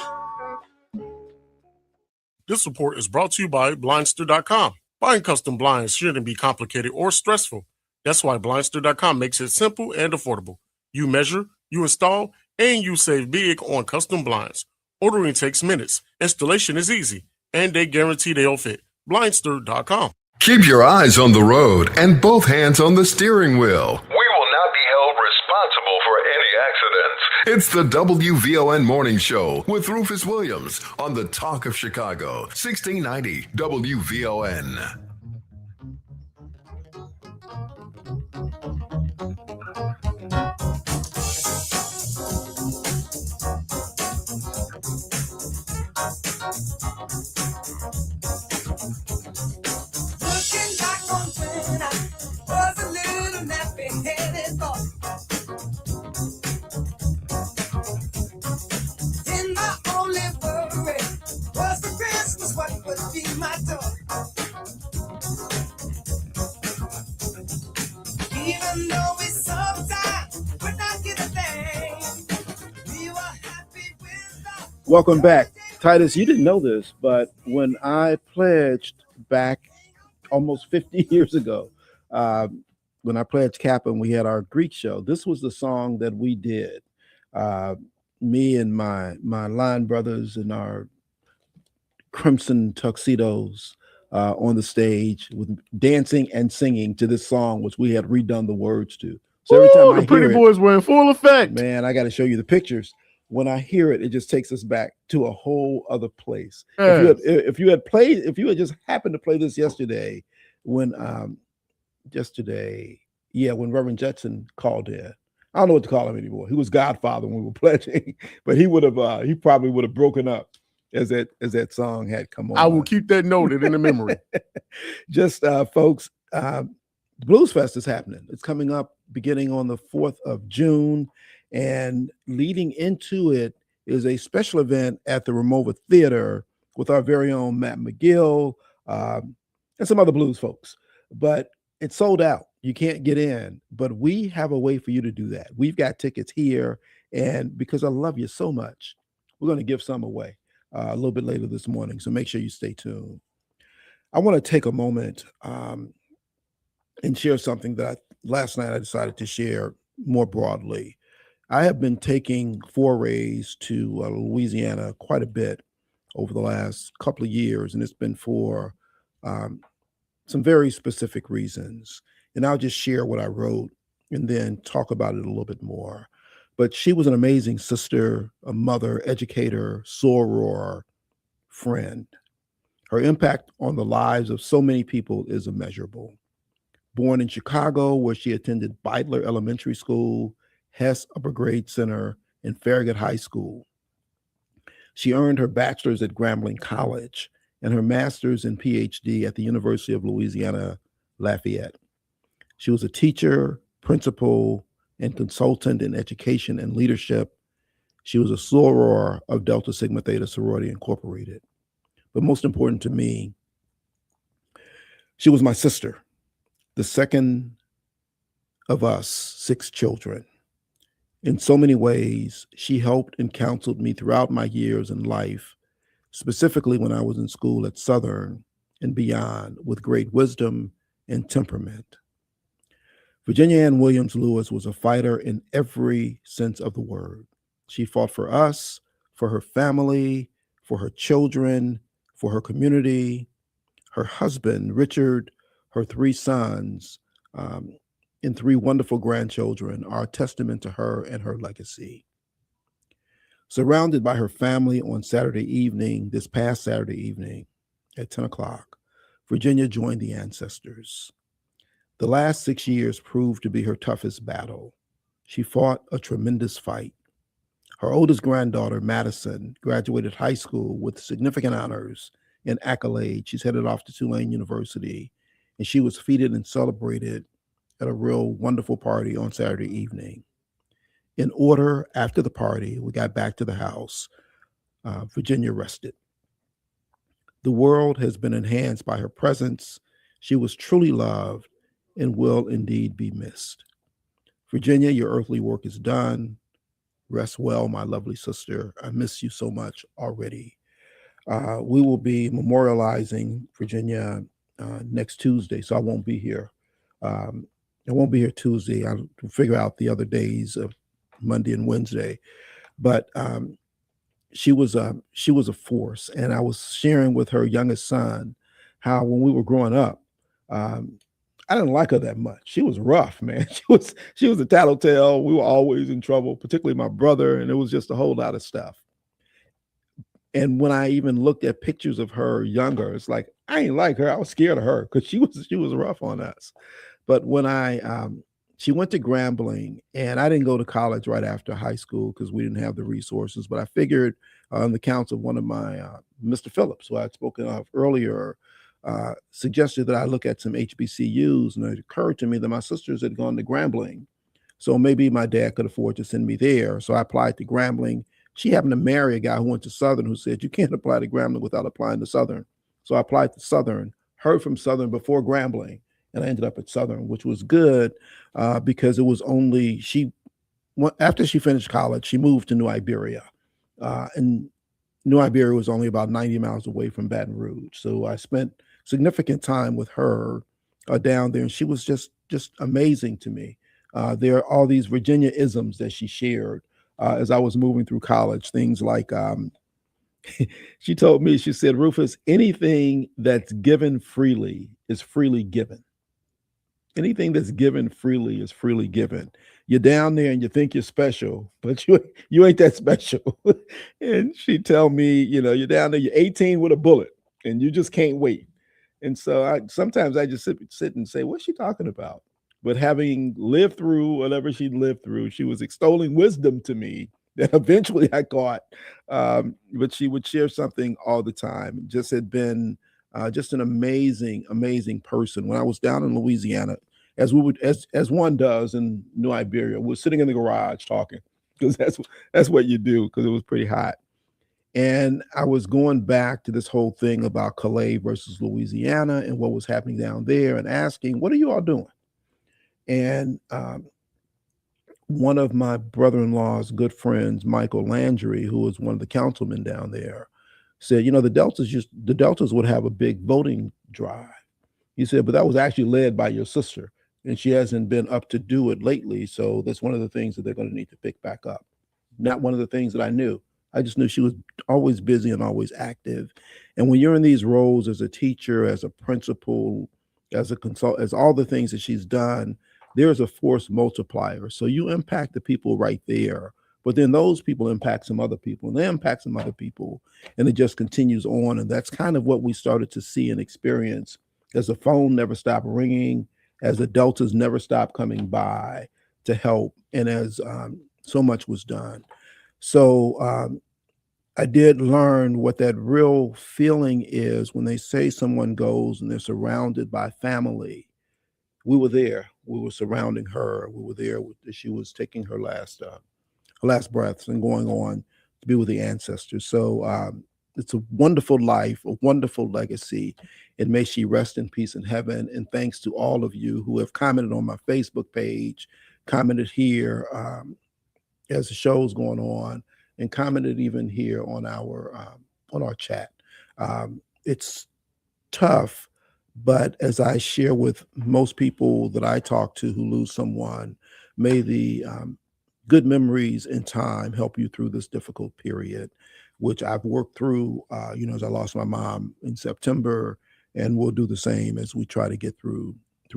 This report is brought to you by Blindster.com. Buying custom blinds shouldn't be complicated or stressful. That's why Blindster.com makes it simple and affordable. You measure, you install, and you save big on custom blinds. Ordering takes minutes, installation is easy, and they guarantee they'll fit. Blindster.com. Keep your eyes on the road and both hands on the steering wheel. We will not be held responsible for any accidents. It's the WVON Morning Show with Rufus Williams on the Talk of Chicago, 1690 WVON. Looking back on when I was a little nappy-headed boy. Then my only worry was for Christmas what would be my toy. Even though we sometimes would not get a thing, we were happy with the... Welcome back. Titus, you didn't know this, but when I pledged back almost 50 years ago, when I pledged Kappa and we had our Greek show, this was the song that we did. Me and my line brothers in our crimson tuxedos on the stage with dancing and singing to this song, which we had redone the words to. So every time the Pretty Boys were in full effect. Man, I got to show you the pictures. When I hear it, it just takes us back to a whole other place. Yes. If you had just happened to play this yesterday, when Reverend Jetson called in. I don't know what to call him anymore. He was Godfather when we were pledging, but he probably would have broken up as that song had come on. I will keep that noted in the memory. Just folks, the Blues Fest is happening. It's coming up beginning on the 4th of June. And leading into it is a special event at the Ramova Theater with our very own Matt McGill and some other blues folks. But it's sold out. You can't get in, but we have a way for you to do that. We've got tickets here, and because I love you so much, we're going to give some away a little bit later this morning, so make sure you stay tuned. I want to take a moment and share something that last night I decided to share more broadly. I have been taking forays to Louisiana quite a bit over the last couple of years, and it's been for some very specific reasons. And I'll just share what I wrote and then talk about it a little bit more. But she was an amazing sister, a mother, educator, soror, friend. Her impact on the lives of so many people is immeasurable. Born in Chicago, where she attended Beitler Elementary School, Hess Upper Grade Center, and Farragut High School. She earned her bachelor's at Grambling College and her master's and PhD at the University of Louisiana Lafayette. She was a teacher, principal, and consultant in education and leadership. She was a soror of Delta Sigma Theta Sorority Incorporated. But most important to me, she was my sister, the second of us 6 children. In so many ways, she helped and counseled me throughout my years in life, specifically when I was in school at Southern and beyond, with great wisdom and temperament. Virginia Ann Williams Lewis was a fighter in every sense of the word. She fought for us, for her family, for her children, for her community, her husband, Richard, her 3 sons, and 3 wonderful grandchildren are a testament to her and her legacy. Surrounded by her family on this past Saturday evening at 10 o'clock, Virginia joined the ancestors. The last 6 years proved to be her toughest battle. She fought a tremendous fight. Her oldest granddaughter, Madison, graduated high school with significant honors and accolades. She's headed off to Tulane University, and she was feted and celebrated at a real wonderful party on Saturday evening. In order, after the party, we got back to the house. Virginia rested. The world has been enhanced by her presence. She was truly loved and will indeed be missed. Virginia, your earthly work is done. Rest well, my lovely sister. I miss you so much already. We will be memorializing Virginia next Tuesday, so I won't be here. I won't be here Tuesday. I'll figure out the other days of Monday and Wednesday. But she was a force. And I was sharing with her youngest son how when we were growing up, I didn't like her that much. She was rough, man. She was a tattletale. We were always in trouble, particularly my brother, and it was just a whole lot of stuff. And when I even looked at pictures of her younger, it's like, I ain't like her. I was scared of her because she was rough on us. But when she went to Grambling, and I didn't go to college right after high school because we didn't have the resources, but I figured on the counts of one of my, Mr. Phillips, who I had spoken of earlier, suggested that I look at some HBCUs, and it occurred to me that my sisters had gone to Grambling. So maybe my dad could afford to send me there. So I applied to Grambling. She happened to marry a guy who went to Southern who said, you can't apply to Grambling without applying to Southern. So I applied to Southern, heard from Southern before Grambling, and I ended up at Southern, which was good because it was only, after she finished college, she moved to New Iberia. And New Iberia was only about 90 miles away from Baton Rouge. So I spent significant time with her down there, and she was just amazing to me. There are all these Virginia-isms that she shared as I was moving through college, things like, she told me, she said, Rufus, anything that's given freely is freely given. Anything that's given freely is freely given. You're down there and you think you're special, but you ain't that special. And she tell me, you're down there, you're 18 with a bullet, and you just can't wait. And so sometimes I just sit and say, what's she talking about? But having lived through whatever she lived through, she was extolling wisdom to me that eventually I caught. But she would share something all the time. Just had been just an amazing, amazing person. When I was down in Louisiana, as one does in New Iberia, we're sitting in the garage talking. because that's what you do, because it was pretty hot. And I was going back to this whole thing about Calais versus Louisiana and what was happening down there, and asking, what are you all doing? And one of my brother-in-law's good friends, Michael Landry, who was one of the councilmen down there, said, the Deltas would have a big voting drive. He said, but that was actually led by your sister, and she hasn't been up to do it lately. So that's one of the things that they're going to need to pick back up. Not one of the things that I knew. I just knew she was always busy and always active. And when you're in these roles as a teacher, as a principal, as a consultant, as all the things that she's done, there's a force multiplier. So you impact the people right there, but then those people impact some other people, and they impact some other people, and it just continues on. And that's kind of what we started to see and experience as the phone never stopped ringing, as the Deltas never stopped coming by to help, and as so much was done. So I did learn what that real feeling is when they say someone goes and they're surrounded by family. We were there. We were surrounding her. We were there. She was taking her last breaths and going on to be with the ancestors. So it's a wonderful life, a wonderful legacy, and may she rest in peace in heaven. And thanks to all of you who have commented on my Facebook page, commented here as the show's going on, and commented even here on our chat. It's tough, but as I share with most people that I talk to who lose someone, may the good memories in time help you through this difficult period, which I've worked through, as I lost my mom in September, and we'll do the same as we try to get through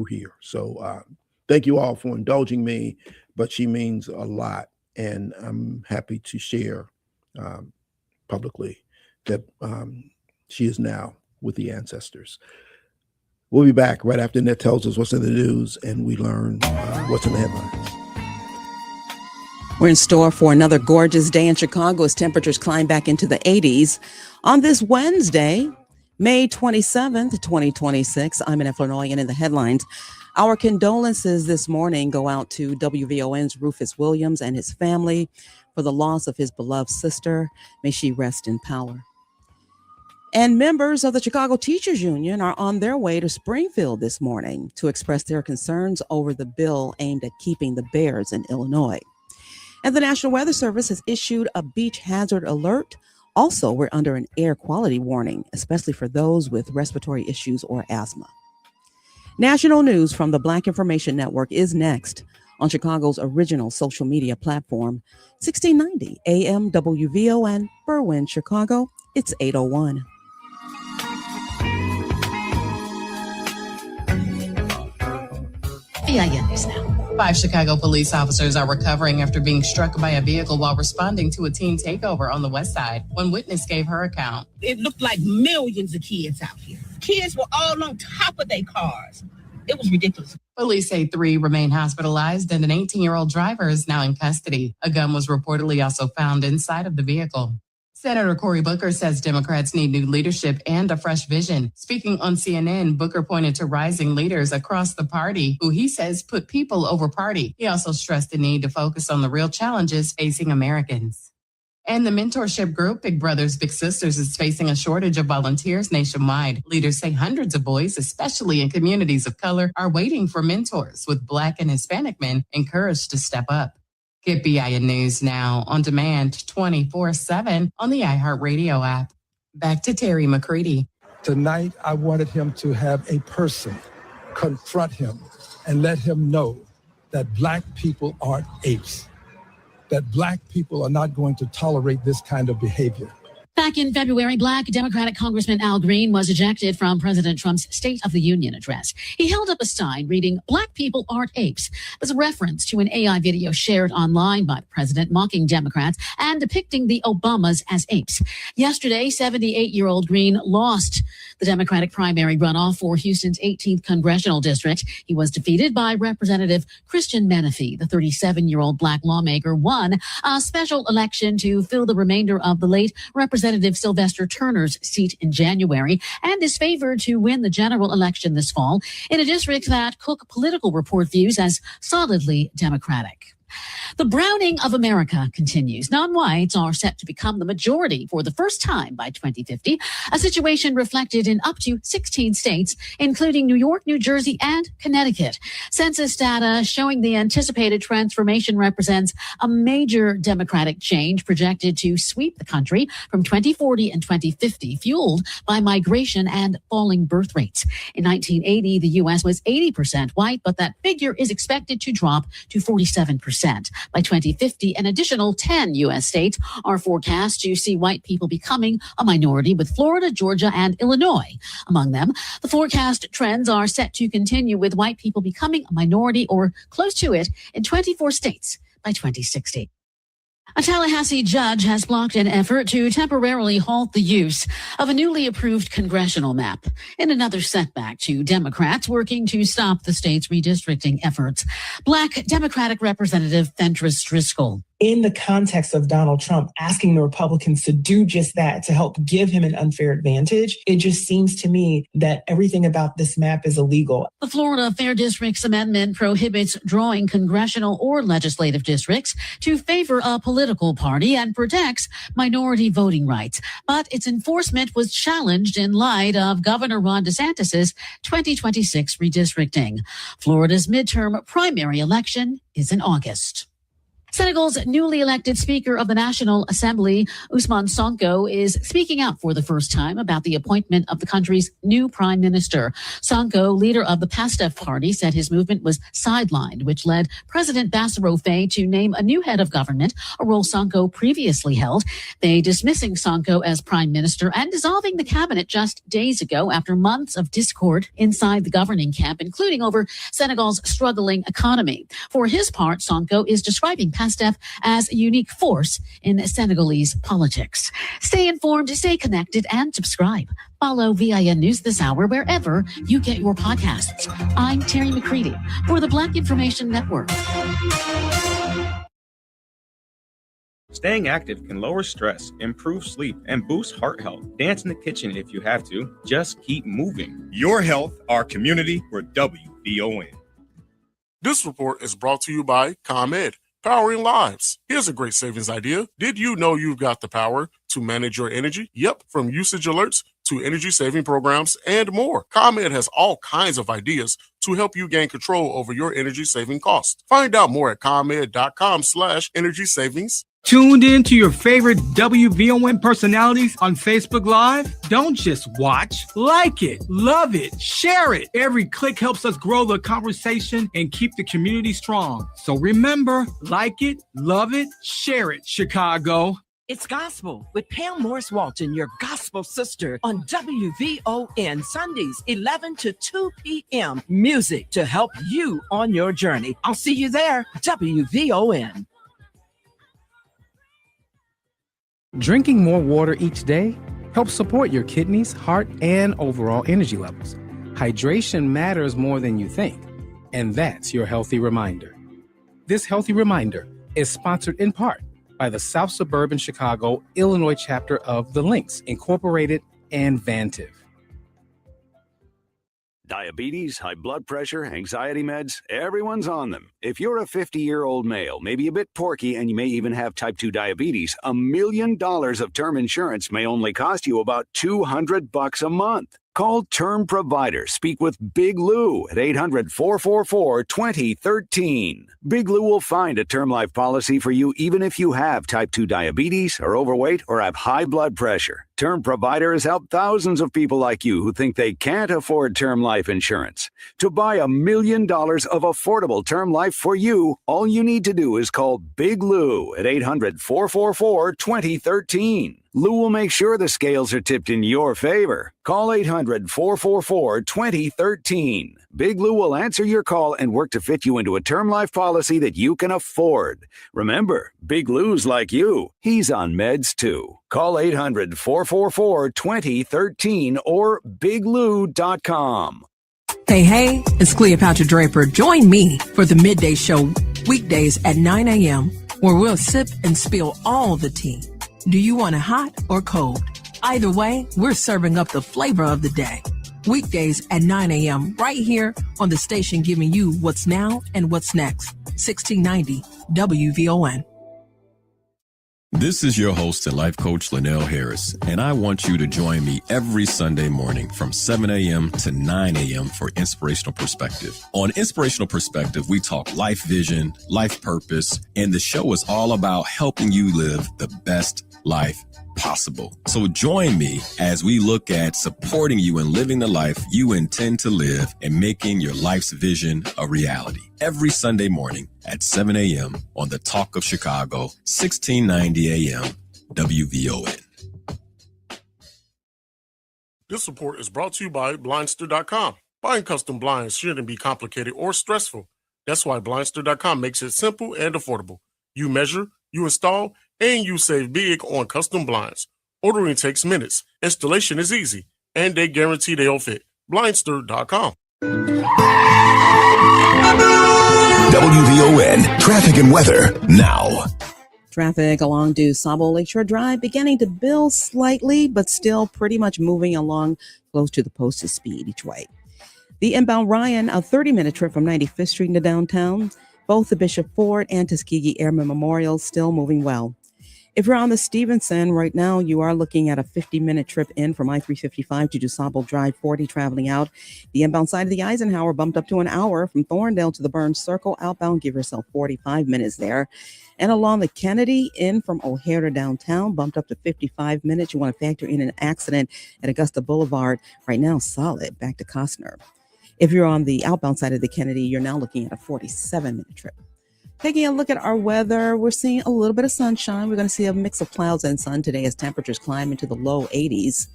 here. So thank you all for indulging me, but she means a lot, and I'm happy to share publicly that she is now with the ancestors. We'll be back right after Annette tells us what's in the news and we learn what's in the headlines. We're in store for another gorgeous day in Chicago as temperatures climb back into the 80s. On this Wednesday, May 27th, 2026, I'm Annette Flanoy, and in the headlines, our condolences this morning go out to WVON's Rufus Williams and his family for the loss of his beloved sister. May she rest in power. And members of the Chicago Teachers Union are on their way to Springfield this morning to express their concerns over the bill aimed at keeping the bears in Illinois. And the National Weather Service has issued a beach hazard alert. Also, we're under an air quality warning, especially for those with respiratory issues or asthma. National news from the Black Information Network is next on Chicago's original social media platform, 1690 AM WVON, Berwyn, Chicago. It's 8:01. PIN News Now. 5 Chicago police officers are recovering after being struck by a vehicle while responding to a teen takeover on the west side. One witness gave her account. It looked like millions of kids out here. Kids were all on top of their cars. It was ridiculous. Police say 3 remain hospitalized and an 18-year-old driver is now in custody. A gun was reportedly also found inside of the vehicle. Senator Cory Booker says Democrats need new leadership and a fresh vision. Speaking on CNN, Booker pointed to rising leaders across the party who he says put people over party. He also stressed the need to focus on the real challenges facing Americans. And the mentorship group Big Brothers Big Sisters is facing a shortage of volunteers nationwide. Leaders say hundreds of boys, especially in communities of color, are waiting for mentors, with Black and Hispanic men encouraged to step up. Get BIN News Now on demand 24/7 on the iHeartRadio app. Back to Terry McCready. Tonight, I wanted him to have a person confront him and let him know that Black people aren't apes, that Black people are not going to tolerate this kind of behavior. Back in February, Black Democratic Congressman Al Green was ejected from President Trump's State of the Union address. He held up a sign reading, "Black people aren't apes," as a reference to an AI video shared online by the president mocking Democrats and depicting the Obamas as apes. Yesterday, 78-year-old Green lost the Democratic primary runoff for Houston's 18th congressional district. He was defeated by Representative Christian Menifee. The 37-year-old Black lawmaker won a special election to fill the remainder of the late Representative Sylvester Turner's seat in January and is favored to win the general election this fall in a district that Cook Political Report views as solidly Democratic. The browning of America continues. Non-whites are set to become the majority for the first time by 2050, a situation reflected in up to 16 states, including New York, New Jersey, and Connecticut. Census data showing the anticipated transformation represents a major democratic change projected to sweep the country from 2040 and 2050, fueled by migration and falling birth rates. In 1980, the U.S. was 80% white, but that figure is expected to drop to 47%. By 2050, an additional 10 U.S. states are forecast to see white people becoming a minority, with Florida, Georgia, and Illinois among them. The forecast trends are set to continue, with white people becoming a minority or close to it in 24 states by 2060. A Tallahassee judge has blocked an effort to temporarily halt the use of a newly approved congressional map in another setback to Democrats working to stop the state's redistricting efforts. Black Democratic Representative Fentress Driscoll. In the context of Donald Trump asking the Republicans to do just that, to help give him an unfair advantage, it just seems to me that everything about this map is illegal. The Florida Fair Districts Amendment prohibits drawing congressional or legislative districts to favor a political party and protects minority voting rights. But its enforcement was challenged in light of Governor Ron DeSantis' 2026 redistricting. Florida's midterm primary election is in August. Senegal's newly elected Speaker of the National Assembly, Ousmane Sonko, is speaking out for the first time about the appointment of the country's new prime minister. Sonko, leader of the PASTEF party, said his movement was sidelined, which led President Bassirou Faye to name a new head of government, a role Sonko previously held. They dismissing Sonko as prime minister and dissolving the cabinet just days ago after months of discord inside the governing camp, including over Senegal's struggling economy. For his part, Sonko is describing PASTEF as a unique force in Senegalese politics. Stay informed, stay connected, and subscribe. Follow VIN News this hour wherever you get your podcasts. I'm Terry McCready for the Black Information Network. Staying active can lower stress, improve sleep, and boost heart health. Dance in the kitchen if you have to. Just keep moving. Your health, our community, we're WVON. This report is brought to you by ComEd, powering lives. Here's a great savings idea. Did you know you've got the power to manage your energy? Yep, from usage alerts to energy saving programs and more. ComEd has all kinds of ideas to help you gain control over your energy saving costs. Find out more at ComEd.com/energy savings. Tuned in to your favorite WVON personalities on Facebook Live? Don't just watch, like it, love it, share it. Every click helps us grow the conversation and keep the community strong. So remember, like it, love it, share it, Chicago. It's Gospel with Pam Morris Walton, your gospel sister, on WVON Sundays, 11 to 2 p.m. Music to help you on your journey. I'll see you there, WVON. Drinking more water each day helps support your kidneys, heart, and overall energy levels. Hydration matters more than you think, and that's your healthy reminder. This healthy reminder is sponsored in part by the South Suburban Chicago, Illinois chapter of The Links, Incorporated, and Vantiv. Diabetes, high blood pressure, anxiety meds, everyone's on them. If you're a 50-year-old male, maybe a bit porky, and you may even have type 2 diabetes, $1 million of term insurance may only cost you about $200 a month. Call Term Provider. Speak with Big Lou at 800-444-2013. Big Lou will find a term life policy for you even if you have type 2 diabetes, are overweight, or have high blood pressure. Term Provider has helped thousands of people like you who think they can't afford term life insurance. To buy $1 million of affordable term life for you, all you need to do is call Big Lou at 800-444-2013. Lou will make sure the scales are tipped in your favor. Call 800-444-2013. Big Lou will answer your call and work to fit you into a term life policy that you can afford. Remember, Big Lou's like you. He's on meds too. Call 800-444-2013 or biglou.com. Hey, it's Cleopatra Draper. Join me for the Midday Show weekdays at 9 a.m. where we'll sip and spill all the tea. Do you want it hot or cold? Either way, we're serving up the flavor of the day. Weekdays at 9 a.m. right here on the station giving you what's now and what's next. 1690 WVON. This is your host and life coach, Linnell Harris, and I want you to join me every Sunday morning from 7 a.m. to 9 a.m. for Inspirational Perspective. On Inspirational Perspective, we talk life vision, life purpose, and the show is all about helping you live the best life possible. So join me as we look at supporting you in living the life you intend to live and making your life's vision a reality. Every Sunday morning at 7 a.m. on the Talk of Chicago, 1690 a.m. WVON. This report is brought to you by Blindster.com. Buying custom blinds shouldn't be complicated or stressful. That's why Blindster.com makes it simple and affordable. You measure, you install, and you save big on custom blinds. Ordering takes minutes. Installation is easy. And they guarantee they'll fit. Blindster.com. WVON traffic and weather now. Traffic along DuSable Lakeshore Drive beginning to build slightly, but still pretty much moving along close to the posted speed each way. The inbound Ryan, a 30-minute trip from 95th Street into downtown. Both the Bishop Ford and Tuskegee Airmen Memorial still moving well. If you're on the Stevenson right now, you are looking at a 50-minute trip in from I-355 to DuSable Drive 40 traveling out. The inbound side of the Eisenhower bumped up to an hour from Thorndale to the Burns Circle. Outbound, give yourself 45 minutes there. And along the Kennedy in from O'Hare to downtown, bumped up to 55 minutes. You want to factor in an accident at Augusta Boulevard. Right now, solid back to Costner. If you're on the outbound side of the Kennedy, you're now looking at a 47-minute trip. Taking a look at our weather, we're seeing a little bit of sunshine. We're going to see a mix of clouds and sun today as temperatures climb into the low 80s.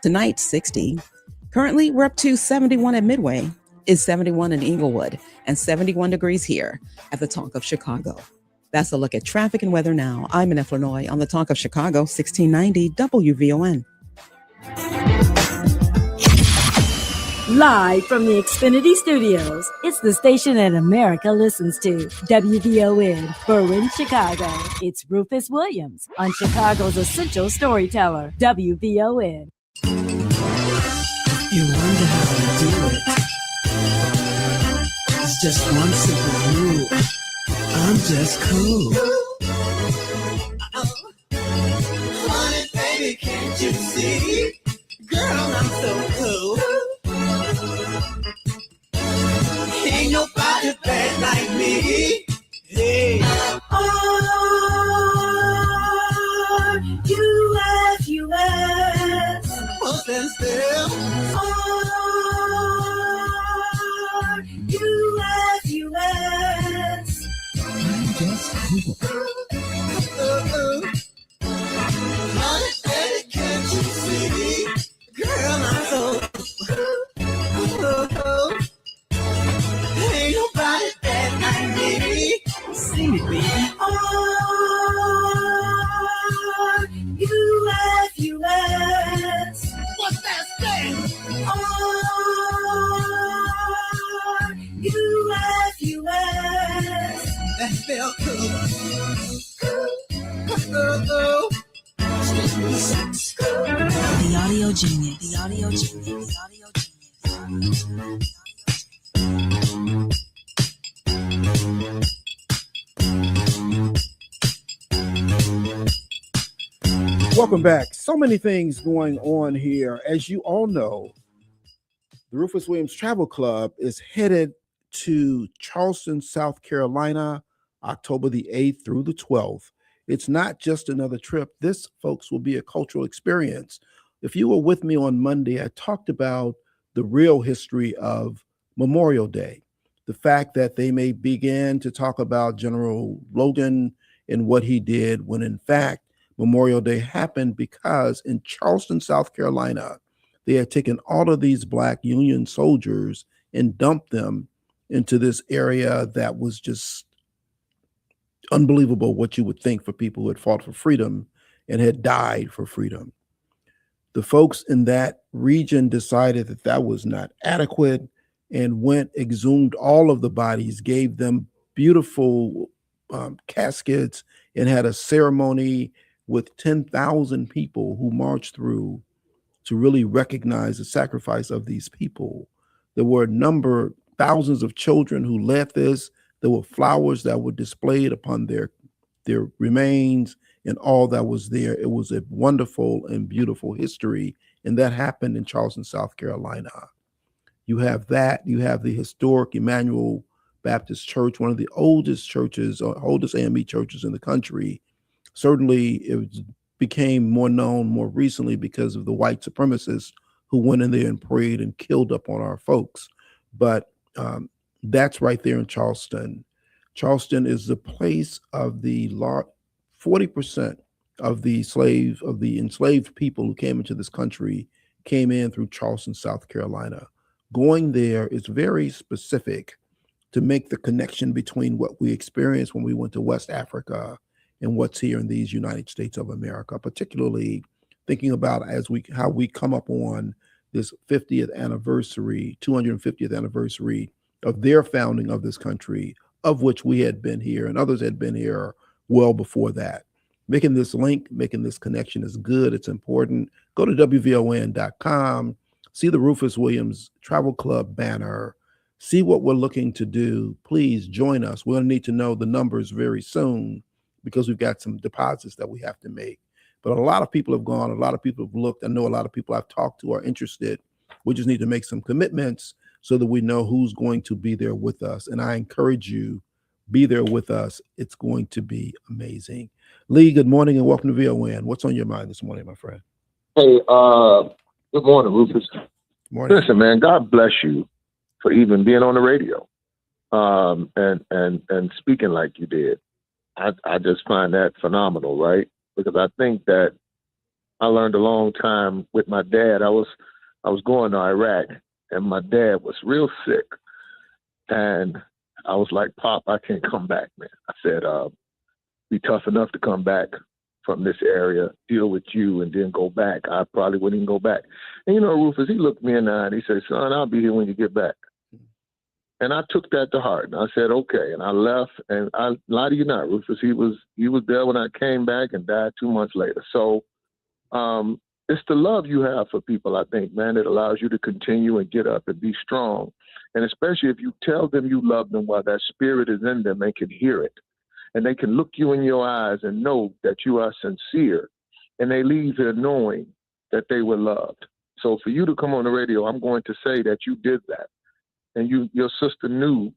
Tonight, 60. Currently, we're up to 71 at Midway, is 71 in Inglewood, and 71 degrees here at the Talk of Chicago. That's a look at traffic and weather now. I'm Annette Flanoy on the Talk of Chicago, 1690 WVON. Live from the Xfinity Studios, it's the station that America listens to, WVON, Berwyn, Chicago. It's Rufus Williams on Chicago's essential storyteller, WVON. You wonder how we do it. It's just one simple rule. I'm just cool. Honey, baby, can't you see? Girl, I'm so cool. Ain't nobody bad like me. Hey. R-U-F-U-S. What's that spell? R-U-F-U-S. I'm just cool. Honey, baby, can't you see? Girl, I'm so cool. Ain't nobody bad like me. Sing it, baby. R-U-F-U-S. What's that stand? R-U-F-U-S. That spell cool. The Audio Genius. The Audio Genius. The Audio Genius. Welcome back. So many things going on here. As you all know, the Rufus Williams Travel Club is headed to Charleston, South Carolina, October the 8th through the 12th. It's not just another trip. This, folks, will be a cultural experience. If you were with me on Monday, I talked about the real history of Memorial Day, the fact that they may begin to talk about General Logan and what he did, when in fact, Memorial Day happened because in Charleston, South Carolina, they had taken all of these Black Union soldiers and dumped them into this area that was just unbelievable, what you would think for people who had fought for freedom and had died for freedom. The folks in that region decided that that was not adequate and exhumed all of the bodies, gave them beautiful caskets, and had a ceremony with 10,000 people who marched through to really recognize the sacrifice of these people. There were thousands of children who led this. There were flowers that were displayed upon their remains and all that was there. It was a wonderful and beautiful history, and that happened in Charleston, South Carolina. You have that. You have the historic Emmanuel Baptist Church, one of the oldest churches, or oldest AME churches in the country. Certainly, it became more known more recently because of the white supremacists who went in there and prayed and killed up on our folks. But that's right there in Charleston. Charleston is the place of the 40% of the enslaved people who came into this country came in through Charleston, South Carolina. Going there is very specific to make the connection between what we experienced when we went to West Africa and what's here in these United States of America, particularly thinking about how we come up on this 250th anniversary of their founding of this country, of which we had been here and others had been here well before that. Making this link, making this connection is good. It's important. Go to WVON.com, see the Rufus Williams Travel Club banner, see what we're looking to do. Please join us. We'll need to know the numbers very soon because we've got some deposits that we have to make. But a lot of people have gone, a lot of people have looked. I know a lot of people I've talked to are interested. We just need to make some commitments so that we know who's going to be there with us. And I encourage you, be there with us. It's going to be amazing. Lee, good morning and welcome to VON. What's on your mind this morning, my friend? Hey, good morning, Rufus. Morning. Listen, man, God bless you for even being on the radio and speaking like you did. I just find that phenomenal, right? Because I think that I learned a long time with my dad. I was going to Iraq, and my dad was real sick, and I was like, Pop, I can't come back, man. I said, be tough enough to come back from this area, deal with you, and then go back. I probably wouldn't even go back. And, Rufus, he looked me in the eye, and he said, son, I'll be here when you get back. And I took that to heart, and I said, okay. And I left, and I lie to you not, Rufus. He was there when I came back and died 2 months later. So it's the love you have for people, I think, man, that allows you to continue and get up and be strong. And especially if you tell them you love them while that spirit is in them, they can hear it. And they can look you in your eyes and know that you are sincere. And they leave here knowing that they were loved. So for you to come on the radio, I'm going to say that you did that. And your sister knew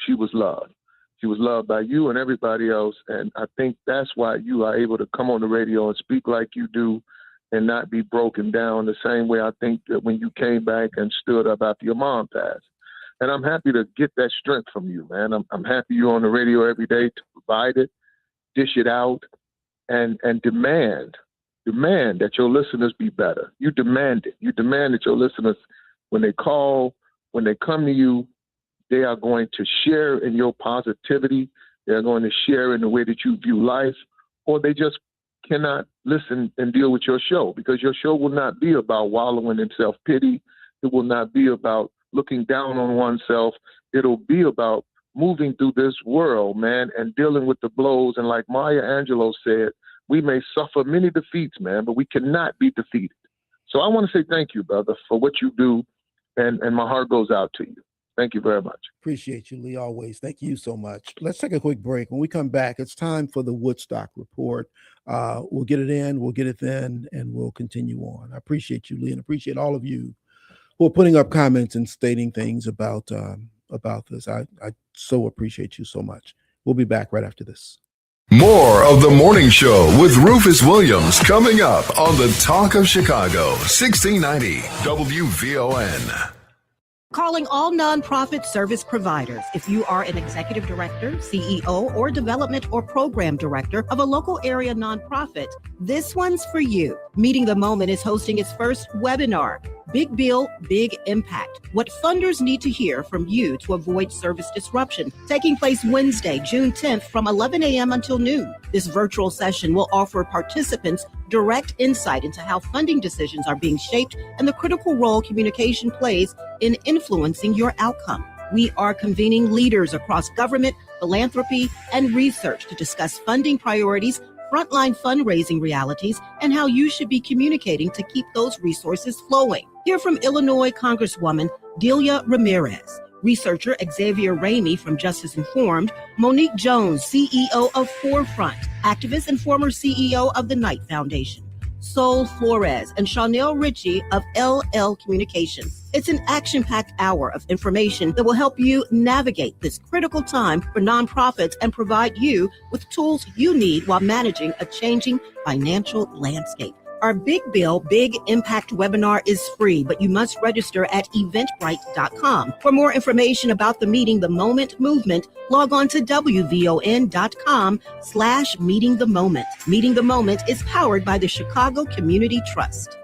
she was loved. She was loved by you and everybody else. And I think that's why you are able to come on the radio and speak like you do and not be broken down the same way I think that when you came back and stood up after your mom passed. And I'm happy to get that strength from you, man. I'm happy you're on the radio every day to provide it, dish it out, and demand that your listeners be better. You demand it. You demand that your listeners, when they call, when they come to you, they are going to share in your positivity. They're going to share in the way that you view life, or they just cannot listen and deal with your show, because your show will not be about wallowing in self-pity. It will not be about looking down on oneself. It'll be about moving through this world, man, and dealing with the blows. And like Maya Angelou said, we may suffer many defeats, man, but we cannot be defeated. So I want to say thank you, brother, for what you do. And my heart goes out to you. Thank you very much. Appreciate you, Lee, always. Thank you so much. Let's take a quick break. When we come back, it's time for the Woodstock report. We'll get it in, we'll get it then, and we'll continue on. I appreciate you, Lee, and appreciate all of you who are putting up comments and stating things about this. I so appreciate you so much. We'll be back right after this. More of the morning show with Rufus Williams coming up on the Talk of Chicago, 1690 WVON. Calling all nonprofit service providers. If you are an executive director, CEO, or development or program director of a local area nonprofit, this one's for you. Meeting the Moment is hosting its first webinar. Big Bill, Big Impact. What funders need to hear from you to avoid service disruption. Taking place Wednesday, June 10th from 11 a.m. until noon. This virtual session will offer participants direct insight into how funding decisions are being shaped and the critical role communication plays in influencing your outcome. We are convening leaders across government, philanthropy, and research to discuss funding priorities frontline fundraising realities, and how you should be communicating to keep those resources flowing. Hear from Illinois Congresswoman Delia Ramirez, researcher Xavier Ramey from Justice Informed, Monique Jones, CEO of Forefront, activist and former CEO of the Knight Foundation, Sol Flores, and Chanel Ritchie of LL Communications. It's an action-packed hour of information that will help you navigate this critical time for nonprofits and provide you with tools you need while managing a changing financial landscape. Our Big Bill, Big Impact webinar is free, but you must register at eventbrite.com. For more information about the Meeting the Moment movement, log on to wvon.com/Meeting the Moment. Meeting the Moment is powered by the Chicago Community Trust.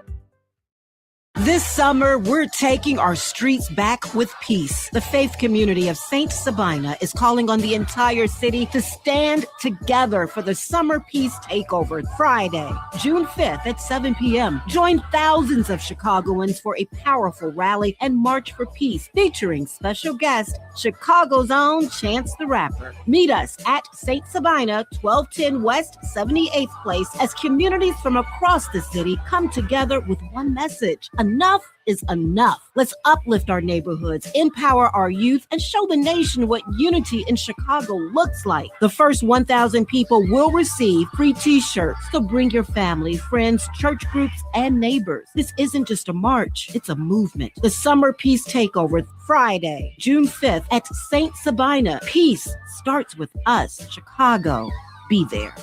This summer, we're taking our streets back with peace. The faith community of St. Sabina is calling on the entire city to stand together for the Summer Peace Takeover, Friday, June 5th at 7 p.m. Join thousands of Chicagoans for a powerful rally and march for peace, featuring special guest, Chicago's own Chance the Rapper. Meet us at St. Sabina, 1210 West 78th Place, as communities from across the city come together with one message: enough is enough. Let's uplift our neighborhoods, empower our youth, and show the nation what unity in Chicago looks like. The first 1,000 people will receive free t-shirts. So bring your family, friends, church groups, and neighbors. This isn't just a march, it's a movement. The Summer Peace Takeover, Friday, June 5th at St. Sabina. Peace starts with us. Chicago, be there.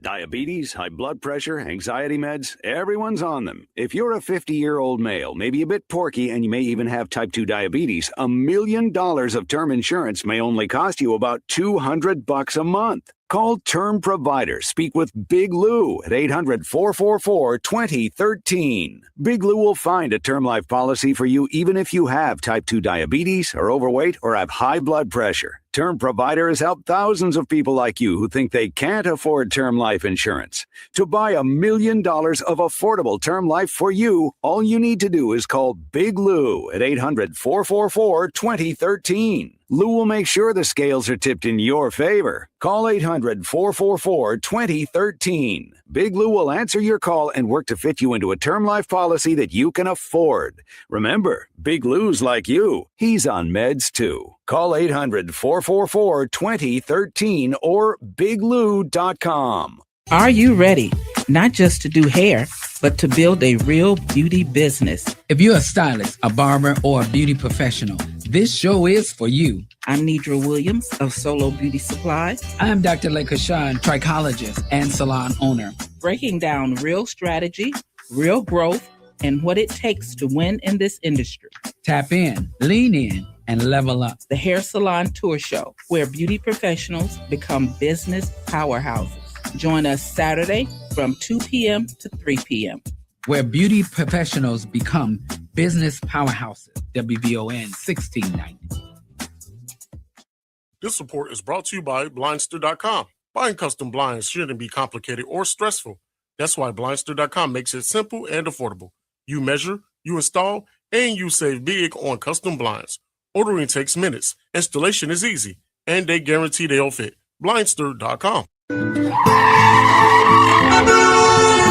Diabetes, high blood pressure, anxiety meds, everyone's on them. If you're a 50-year-old male, maybe a bit porky, and you may even have type 2 diabetes, $1 million of term insurance may only cost you about $200 a month. Call Term Provider. Speak with Big Lou at 800-444-2013. Big Lou will find a term life policy for you even if you have type 2 diabetes, are overweight, or have high blood pressure. Term Provider has helped thousands of people like you who think they can't afford term life insurance. To buy $1 million of affordable term life for you, all you need to do is call Big Lou at 800-444-2013. Lou will make sure the scales are tipped in your favor. Call 800-444-2013. Big Lou will answer your call and work to fit you into a term life policy that you can afford. Remember, Big Lou's like you. He's on meds too. Call 800-444-2013 or biglou.com. Are you ready? Not just to do hair, but to build a real beauty business. If you're a stylist, a barber, or a beauty professional, this show is for you. I'm Nidra Williams of Solo Beauty Supplies. I'm Dr. Lekashan, trichologist and salon owner. Breaking down real strategy, real growth, and what it takes to win in this industry. Tap in, lean in, and level up. The Hair Salon Tour Show, where beauty professionals become business powerhouses. Join us Saturday from 2 p.m. to 3 p.m. Where beauty professionals become business powerhouses. WVON 1690. This report is brought to you by Blindster.com. Buying custom blinds shouldn't be complicated or stressful. That's why Blindster.com makes it simple and affordable. You measure, you install, and you save big on custom blinds. Ordering takes minutes, installation is easy, and they guarantee they'll fit. Blindster.com.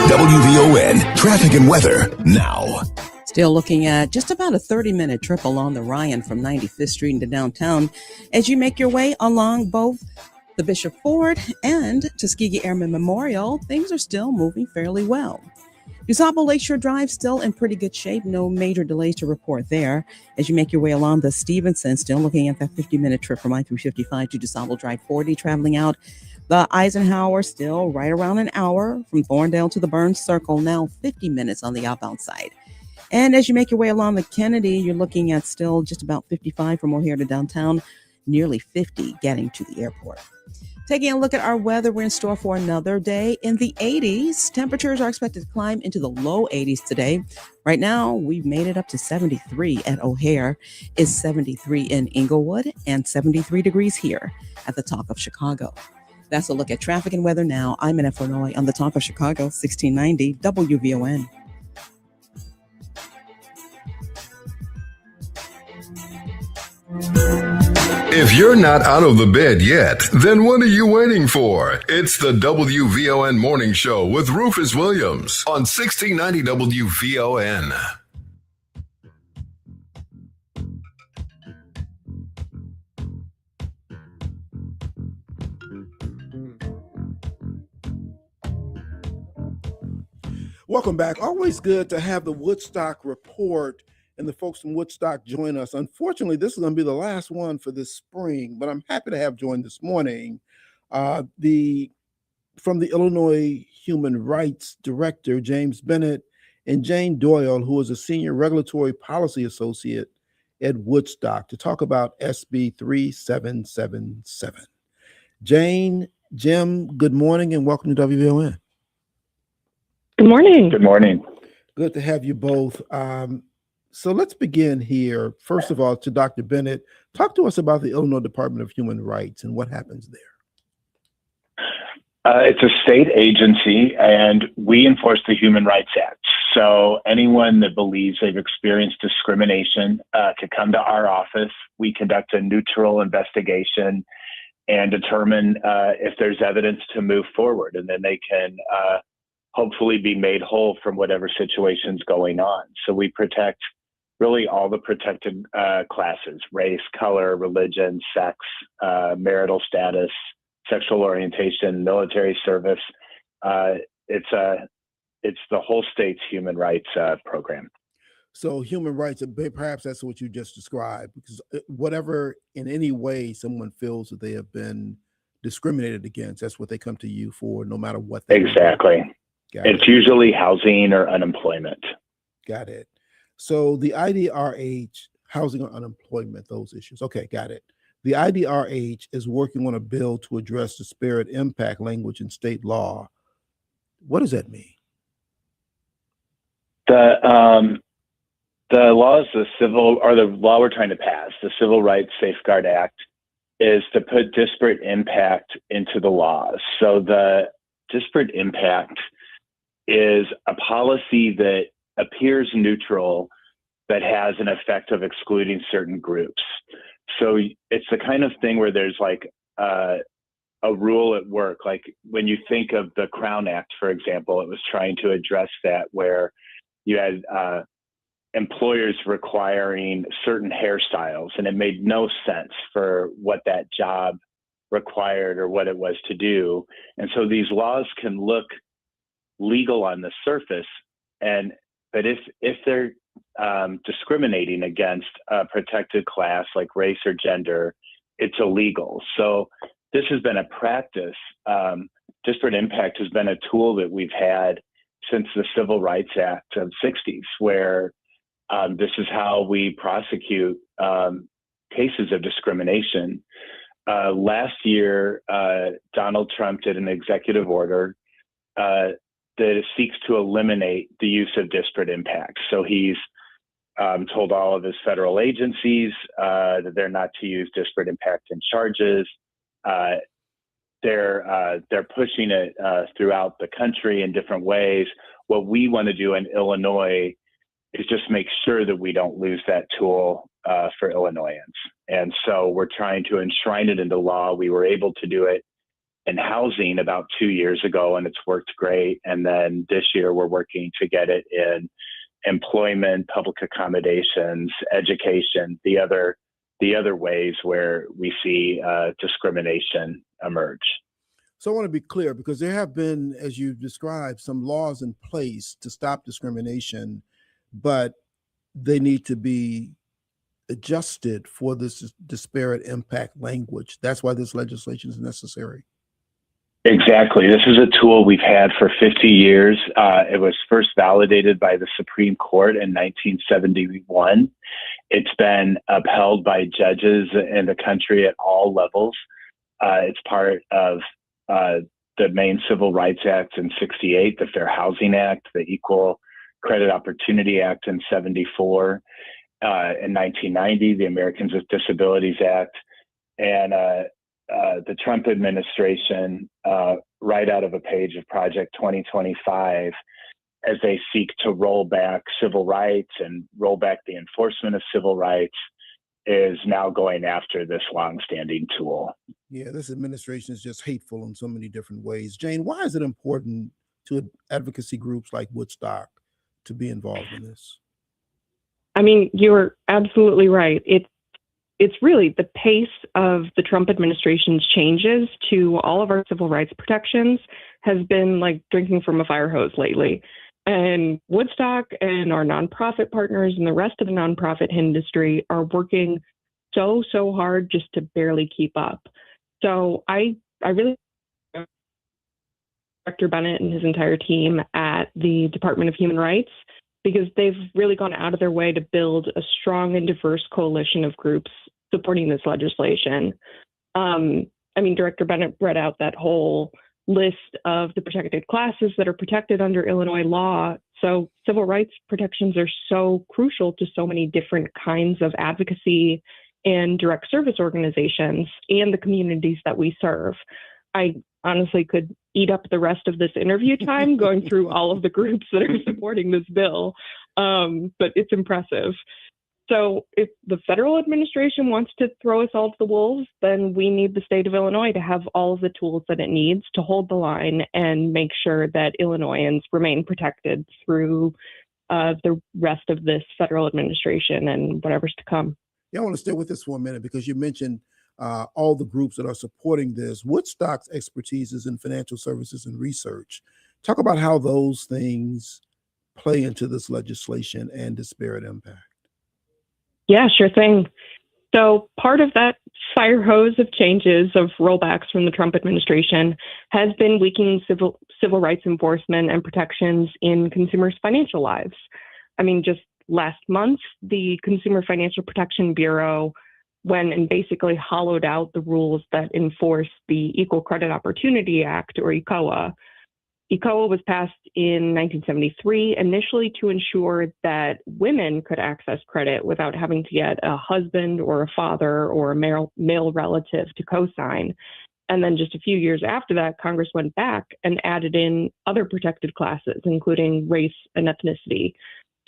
WVON traffic and weather now. Still looking at just about a 30-minute trip along the Ryan from 95th Street into downtown as you make your way along both the Bishop Ford and Tuskegee Airmen Memorial. Things are still moving fairly well. DuSable Lakeshore Drive still in pretty good shape. No major delays to report there. As you make your way along the Stevenson, still looking at that 50-minute trip from I-355 to DuSable Drive 40 traveling out. The Eisenhower still right around an hour from Thorndale to the Burns Circle, now 50 minutes on the outbound side. And as you make your way along the Kennedy, you're looking at still just about 55 from O'Hare to downtown, nearly 50 getting to the airport. Taking a look at our weather, we're in store for another day in the 80s. Temperatures are expected to climb into the low 80s today. Right now, we've made it up to 73 at O'Hare. It's 73 in Inglewood and 73 degrees here at the Talk of Chicago. That's a look at traffic and weather now. I'm in Illinois on the Talk of Chicago, 1690 WVON. If you're not out of the bed yet, then what are you waiting for? It's the WVON Morning Show with Rufus Williams on 1690 WVON. Welcome back. Always good to have the Woodstock Report and the folks from Woodstock join us. Unfortunately, this is going to be the last one for this spring, but I'm happy to have joined this morning from the Illinois Human Rights Director, James Bennett, and Jane Doyle, who is a Senior Regulatory Policy Associate at Woodstock, to talk about SB 3777. Jane, Jim, good morning and welcome to WVON. Good morning. Good morning. Good to have you both. So let's begin here. First of all, to Dr. Bennett, talk to us about the Illinois Department of Human Rights and what happens there. It's a state agency, and we enforce the Human Rights Act. So anyone that believes they've experienced discrimination could come to our office. We conduct a neutral investigation and determine if there's evidence to move forward, and then they can hopefully be made whole from whatever situation's going on. So we protect really all the protected classes: race, color, religion, sex, marital status, sexual orientation, military service. It's the whole state's human rights program. So human rights, perhaps that's what you just described, because whatever in any way someone feels that they have been discriminated against, that's what they come to you for, no matter what. Exactly. It's usually housing or unemployment. Got it. So the IDRH, housing or unemployment, those issues. Okay, got it. The IDRH is working on a bill to address disparate impact language in state law. What does that mean? The law is the law we're trying to pass, the Civil Rights Safeguard Act, is to put disparate impact into the laws. So the disparate impact is a policy that appears neutral but has an effect of excluding certain groups. So it's the kind of thing where there's like a rule at work. Like when you think of the Crown Act, for example, it was trying to address that, where you had employers requiring certain hairstyles, and it made no sense for what that job required or what it was to do. And so these laws can look legal on the surface, but if they're discriminating against a protected class like race or gender, it's illegal. So this has been a practice. Disparate impact has been a tool that we've had since the Civil Rights Act of the 60s, where this is how we prosecute cases of discrimination. Last year, Donald Trump did an executive order that seeks to eliminate the use of disparate impact. So he's told all of his federal agencies that they're not to use disparate impact in charges. They're pushing it throughout the country in different ways. What we want to do in Illinois is just make sure that we don't lose that tool for Illinoisans. And so we're trying to enshrine it into law. We were able to do it in housing about 2 years ago, and it's worked great. And then this year we're working to get it in employment, public accommodations, education, the other ways where we see discrimination emerge. So I want to be clear, because there have been, as you described, some laws in place to stop discrimination, but they need to be adjusted for this disparate impact language. That's why this legislation is necessary. Exactly. This is a tool we've had for 50 years. It was first validated by the Supreme Court in 1971. It's been upheld by judges in the country at all levels. It's part of the main Civil Rights Act in 68, the Fair Housing Act, the Equal Credit Opportunity Act in 74, in 1990, the Americans with Disabilities Act, and the Trump administration, right out of a page of Project 2025, as they seek to roll back civil rights and roll back the enforcement of civil rights, is now going after this longstanding tool. Yeah, this administration is just hateful in so many different ways. Jane, why is it important to advocacy groups like Woodstock to be involved in this? I mean, you're absolutely right. It's really the pace of the Trump administration's changes to all of our civil rights protections has been like drinking from a fire hose lately. And Woodstock and our nonprofit partners and the rest of the nonprofit industry are working so hard just to barely keep up. So I really Director Bennett and his entire team at the Department of Human Rights, because they've really gone out of their way to build a strong and diverse coalition of groups supporting this legislation. I mean, Director Bennett read out that whole list of the protected classes that are protected under Illinois law. So civil rights protections are so crucial to so many different kinds of advocacy and direct service organizations and the communities that we serve. I honestly could eat up the rest of this interview time going through all of the groups that are supporting this bill, but it's impressive. So if the federal administration wants to throw us all to the wolves, then we need the state of Illinois to have all of the tools that it needs to hold the line and make sure that Illinoisans remain protected through the rest of this federal administration and whatever's to come. Yeah, I want to stay with this for a minute because you mentioned all the groups that are supporting this. Woodstock's expertise is in financial services and research. Talk about how those things play into this legislation and disparate impact. Yeah, sure thing. So part of that fire hose of changes of rollbacks from the Trump administration has been weakening civil rights enforcement and protections in consumers' financial lives. I mean, just last month, the Consumer Financial Protection Bureau went and basically hollowed out the rules that enforce the Equal Credit Opportunity Act, or ECOA. ECOA was passed in 1973, initially to ensure that women could access credit without having to get a husband or a father or a male relative to co-sign. And then just a few years after that, Congress went back and added in other protected classes, including race and ethnicity.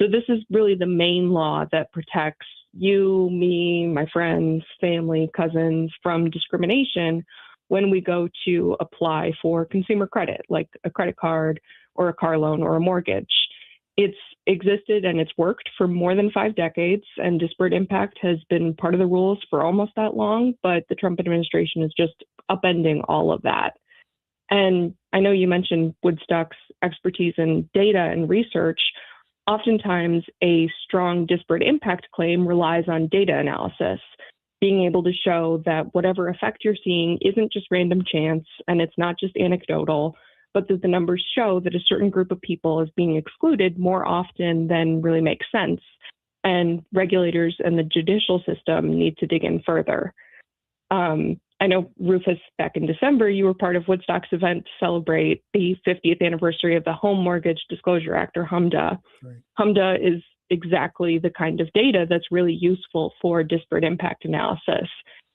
So this is really the main law that protects you, me, my friends, family, cousins from discrimination when we go to apply for consumer credit, like a credit card or a car loan or a mortgage. It's existed and it's worked for more than 5 decades, and disparate impact has been part of the rules for almost that long, but the Trump administration is just upending all of that. And I know you mentioned Woodstock's expertise in data and research. Oftentimes, a strong disparate impact claim relies on data analysis, being able to show that whatever effect you're seeing isn't just random chance and it's not just anecdotal, but that the numbers show that a certain group of people is being excluded more often than really makes sense. And regulators and the judicial system need to dig in further. I know, Rufus, back in December, you were part of Woodstock's event to celebrate the 50th anniversary of the Home Mortgage Disclosure Act, or HMDA. Right. HMDA is exactly the kind of data that's really useful for disparate impact analysis.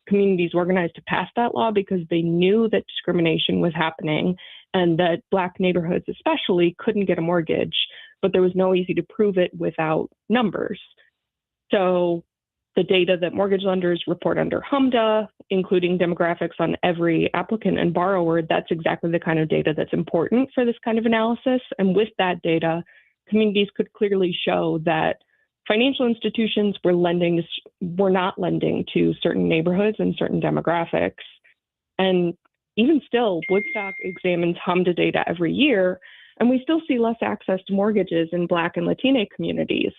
Communities organized to pass that law because they knew that discrimination was happening and that Black neighborhoods especially couldn't get a mortgage, but there was no easy to prove it without numbers. So the data that mortgage lenders report under HMDA, including demographics on every applicant and borrower, that's exactly the kind of data that's important for this kind of analysis. And with that data, communities could clearly show that financial institutions were not lending to certain neighborhoods and certain demographics. And even still, Woodstock examines HMDA data every year, and we still see less access to mortgages in Black and Latina communities.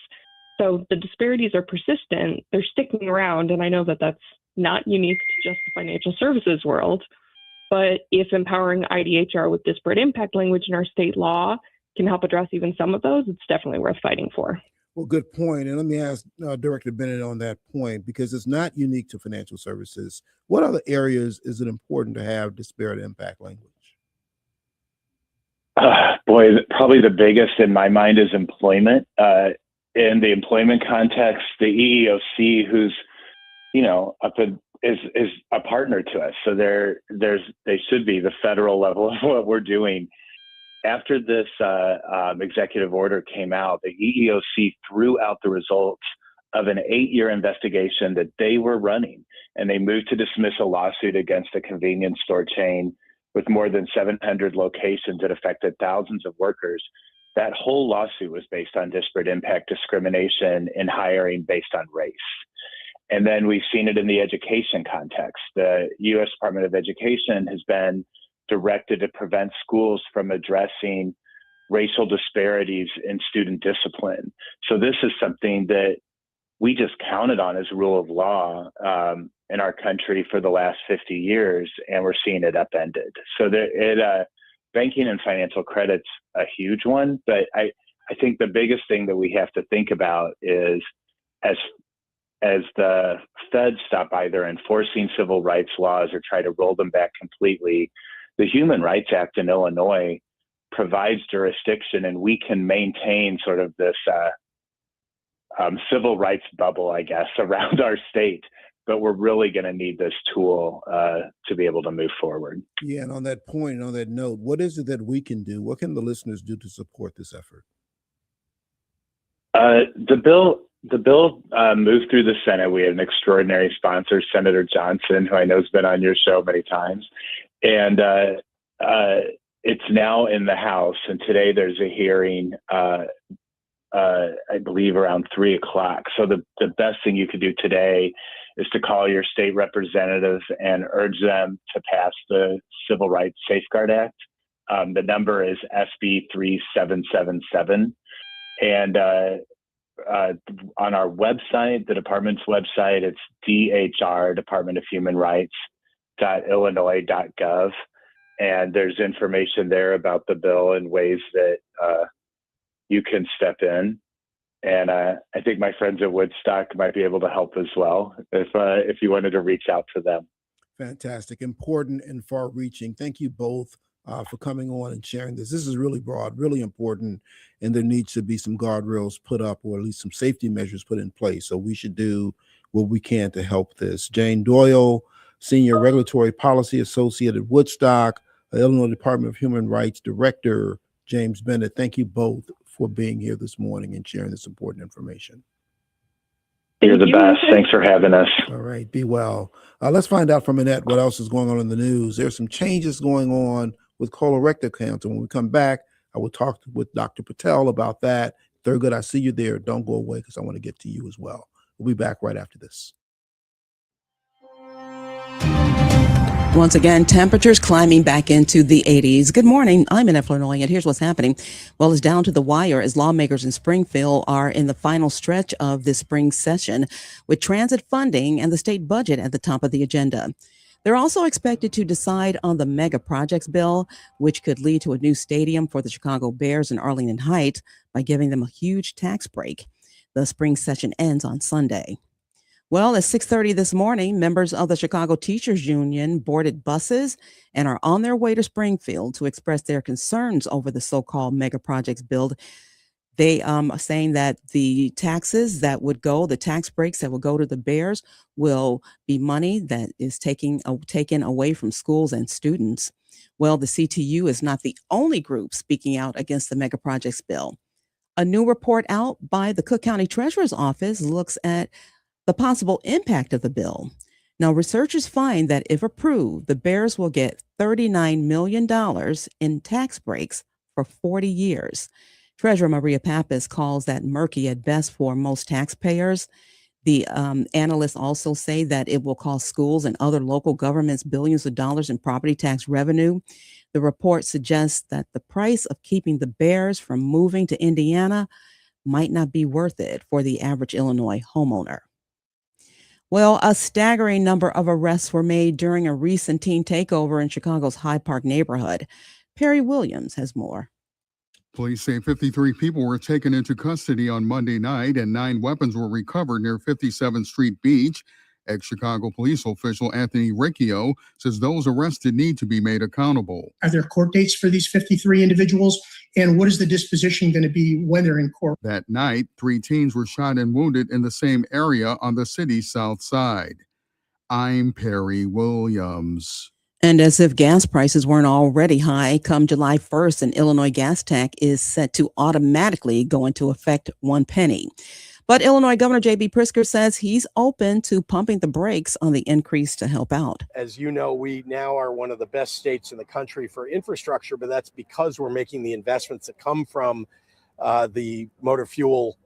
So the disparities are persistent, they're sticking around, and I know that that's not unique to just the financial services world, but if empowering IDHR with disparate impact language in our state law can help address even some of those, it's definitely worth fighting for. Well, good point. And let me ask Director Bennett on that point, because it's not unique to financial services. What other areas is it important to have disparate impact language? Boy, probably the biggest in my mind is employment. In the employment context, the EEOC, who's, is a partner to us. So they should be the federal level of what we're doing. After this executive order came out, the EEOC threw out the results of an 8-year investigation that they were running. And they moved to dismiss a lawsuit against a convenience store chain with more than 700 locations that affected thousands of workers. That whole lawsuit was based on disparate impact discrimination in hiring based on race. And then we've seen it in the education context. The U.S. Department of Education has been directed to prevent schools from addressing racial disparities in student discipline. So this is something that we just counted on as rule of law in our country for the last 50 years, and we're seeing it upended. So banking and financial credit's a huge one, but I think the biggest thing that we have to think about is as the feds stop either enforcing civil rights laws or try to roll them back completely, the Human Rights Act in Illinois provides jurisdiction, and we can maintain sort of this civil rights bubble, I guess, around our state. But we're really going to need this tool to be able to move forward. Yeah, and on that point, on that note, what is it that we can do? What can the listeners do to support this effort? The bill moved through the Senate. We had an extraordinary sponsor, Senator Johnson, who I know has been on your show many times. And it's now in the House. And today there's a hearing, I believe around 3:00. So the best thing you could do today is to call your state representatives and urge them to pass the Civil Rights Safeguard Act. The number is SB 3777. And on our website, the department's website, it's DHR, Department of Human Rights, .illinois.gov. And there's information there about the bill and ways that you can step in. And I think my friends at Woodstock might be able to help as well if you wanted to reach out to them. Fantastic, important and far-reaching. Thank you both for coming on and sharing this. This is really broad, really important, and there needs to be some guardrails put up, or at least some safety measures put in place. So we should do what we can to help this. Jane Doyle, Senior Regulatory Policy Associate at Woodstock, Illinois Department of Human Rights Director James Bennett. Thank you both for being here this morning and sharing this important information. You're the best. Thanks for having us. All right. Be well. Let's find out from Annette what else is going on in the news. There's some changes going on with colorectal cancer. When we come back, I will talk with Dr. Patel about that. Thurgood, I see you there. Don't go away because I want to get to you as well. We'll be back right after this. Once again, temperatures climbing back into the 80s. Good morning. I'm Annette Flurnoy, and here's what's happening. Well, it's down to the wire as lawmakers in Springfield are in the final stretch of this spring session with transit funding and the state budget at the top of the agenda. They're also expected to decide on the mega projects bill, which could lead to a new stadium for the Chicago Bears in Arlington Heights by giving them a huge tax break. The spring session ends on Sunday. Well, at 6:30 this morning, members of the Chicago Teachers Union boarded buses and are on their way to Springfield to express their concerns over the so-called mega projects bill. They are saying that the taxes that would go, the tax breaks that will go to the Bears will be money that is taken away from schools and students. Well, the CTU is not the only group speaking out against the mega projects bill. A new report out by the Cook County Treasurer's Office looks at the possible impact of the bill. Now, researchers find that if approved, the Bears will get $39 million in tax breaks for 40 years. Treasurer Maria Pappas calls that murky at best for most taxpayers. The analysts also say that it will cost schools and other local governments billions of dollars in property tax revenue. The report suggests that the price of keeping the Bears from moving to Indiana might not be worth it for the average Illinois homeowner. Well, a staggering number of arrests were made during a recent teen takeover in Chicago's Hyde Park neighborhood. Perry Williams has more. Police say 53 people were taken into custody on Monday night and 9 weapons were recovered near 57th Street Beach. Ex-Chicago police official Anthony Riccio says those arrested need to be made accountable. Are there court dates for these 53 individuals? And what is the disposition going to be when they're in court? That night, 3 teens were shot and wounded in the same area on the city's south side. I'm Perry Williams. And as if gas prices weren't already high, come July 1st, an Illinois gas tax is set to automatically go into effect 1 penny. But Illinois Governor J.B. Pritzker says he's open to pumping the brakes on the increase to help out. As you know, we now are one of the best states in the country for infrastructure, but that's because we're making the investments that come from the motor fuel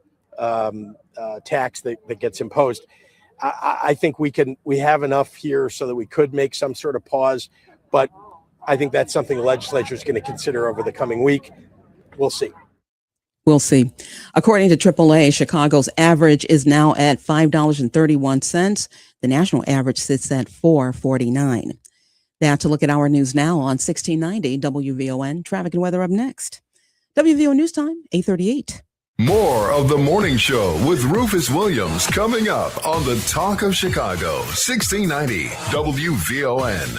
tax that gets imposed. I think we have enough here so that we could make some sort of pause, but I think that's something the legislature is going to consider over the coming week. We'll see. We'll see. According to AAA, Chicago's average is now at $5.31. The national average sits at $4.49. That's a look at our news now on 1690 WVON. Traffic and weather up next. WVO News Time, 8:38. More of the morning show with Rufus Williams coming up on the Talk of Chicago, 1690 WVON.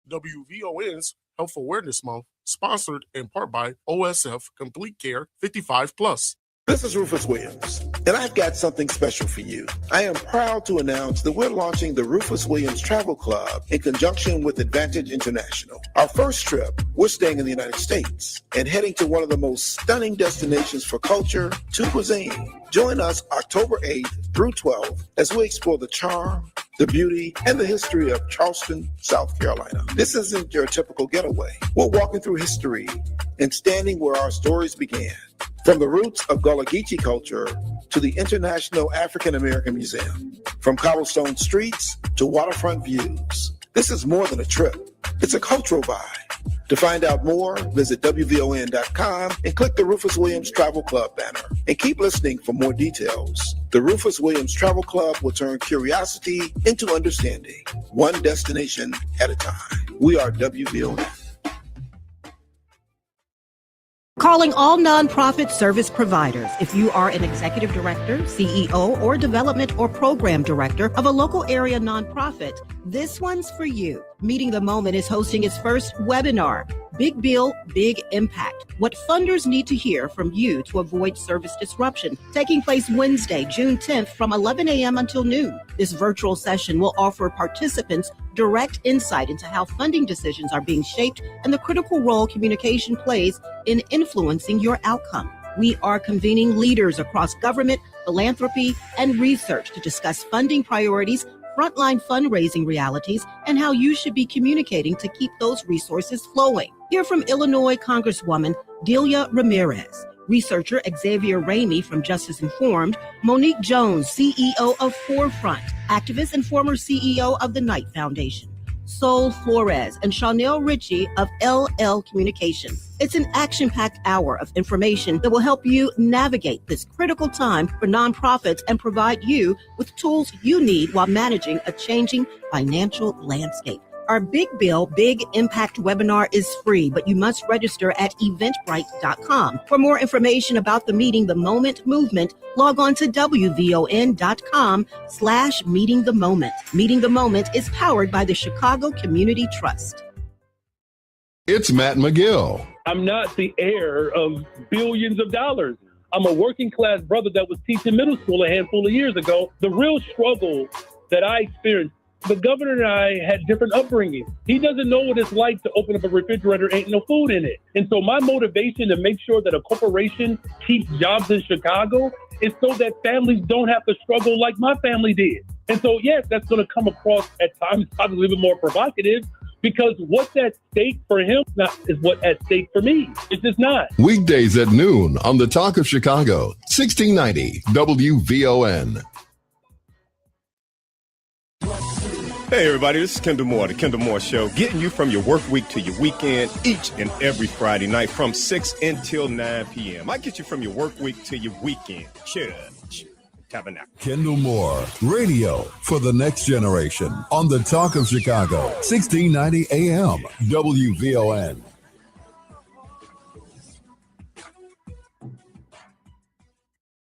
WVON's Health Awareness Month, sponsored in part by OSF Complete Care 55+. This is Rufus Williams, and I've got something special for you. I am proud to announce that we're launching the Rufus Williams Travel Club in conjunction with Advantage International. Our first trip, we're staying in the United States and heading to one of the most stunning destinations for culture to cuisine. Join us October 8th through 12th as we explore the charm, the beauty, and the history of Charleston, South Carolina. This isn't your typical getaway. We're walking through history and standing where our stories began. From the roots of Gullah Geechee culture to the International African American Museum, from cobblestone streets to waterfront views. This is more than a trip. It's a cultural vibe. To find out more, visit WVON.com and click the Rufus Williams Travel Club banner. And keep listening for more details. The Rufus Williams Travel Club will turn curiosity into understanding, one destination at a time. We are WVON. Calling all nonprofit service providers. If you are an executive director, CEO, or development or program director of a local area nonprofit, this one's for you. Meeting the Moment is hosting its first webinar, Big Bill, Big Impact. What funders need to hear from you to avoid service disruption. Taking place Wednesday, June 10th from 11 a.m. until noon. This virtual session will offer participants direct insight into how funding decisions are being shaped and the critical role communication plays in influencing your outcome. We are convening leaders across government, philanthropy, and research to discuss funding priorities, frontline fundraising realities, and how you should be communicating to keep those resources flowing. Hear from Illinois Congresswoman Delia Ramirez, researcher Xavier Ramey from Justice Informed, Monique Jones, CEO of Forefront, activist and former CEO of the Knight Foundation, Sol Flores, and Chanel Ritchie of LL Communications. It's an action-packed hour of information that will help you navigate this critical time for nonprofits and provide you with tools you need while managing a changing financial landscape. Our Big Bill, Big Impact webinar is free, but you must register at eventbrite.com. For more information about the Meeting the Moment movement, log on to WVON.com/Meeting the Moment. Meeting the Moment is powered by the Chicago Community Trust. It's Matt McGill. I'm not the heir of billions of dollars. I'm a working class brother that was teaching middle school a handful of years ago. The real struggle that I experienced, the governor and I had different upbringing. He doesn't know what it's like to open up a refrigerator, ain't no food in it. And so my motivation to make sure that a corporation keeps jobs in Chicago is so that families don't have to struggle like my family did. And so, yes, that's going to come across at times probably a little bit more provocative, because what's at stake for him is what's at stake for me. It's just not. Weekdays at noon on the Talk of Chicago, 1690 WVON. Hey everybody, this is Kendall Moore, The Kendall Moore Show, getting you from your work week to your weekend each and every Friday night from 6 until 9 p.m. I get you from your work week to your weekend. Church, tabernacle. Kendall Moore, radio for the next generation on the Talk of Chicago, 1690 AM WVON.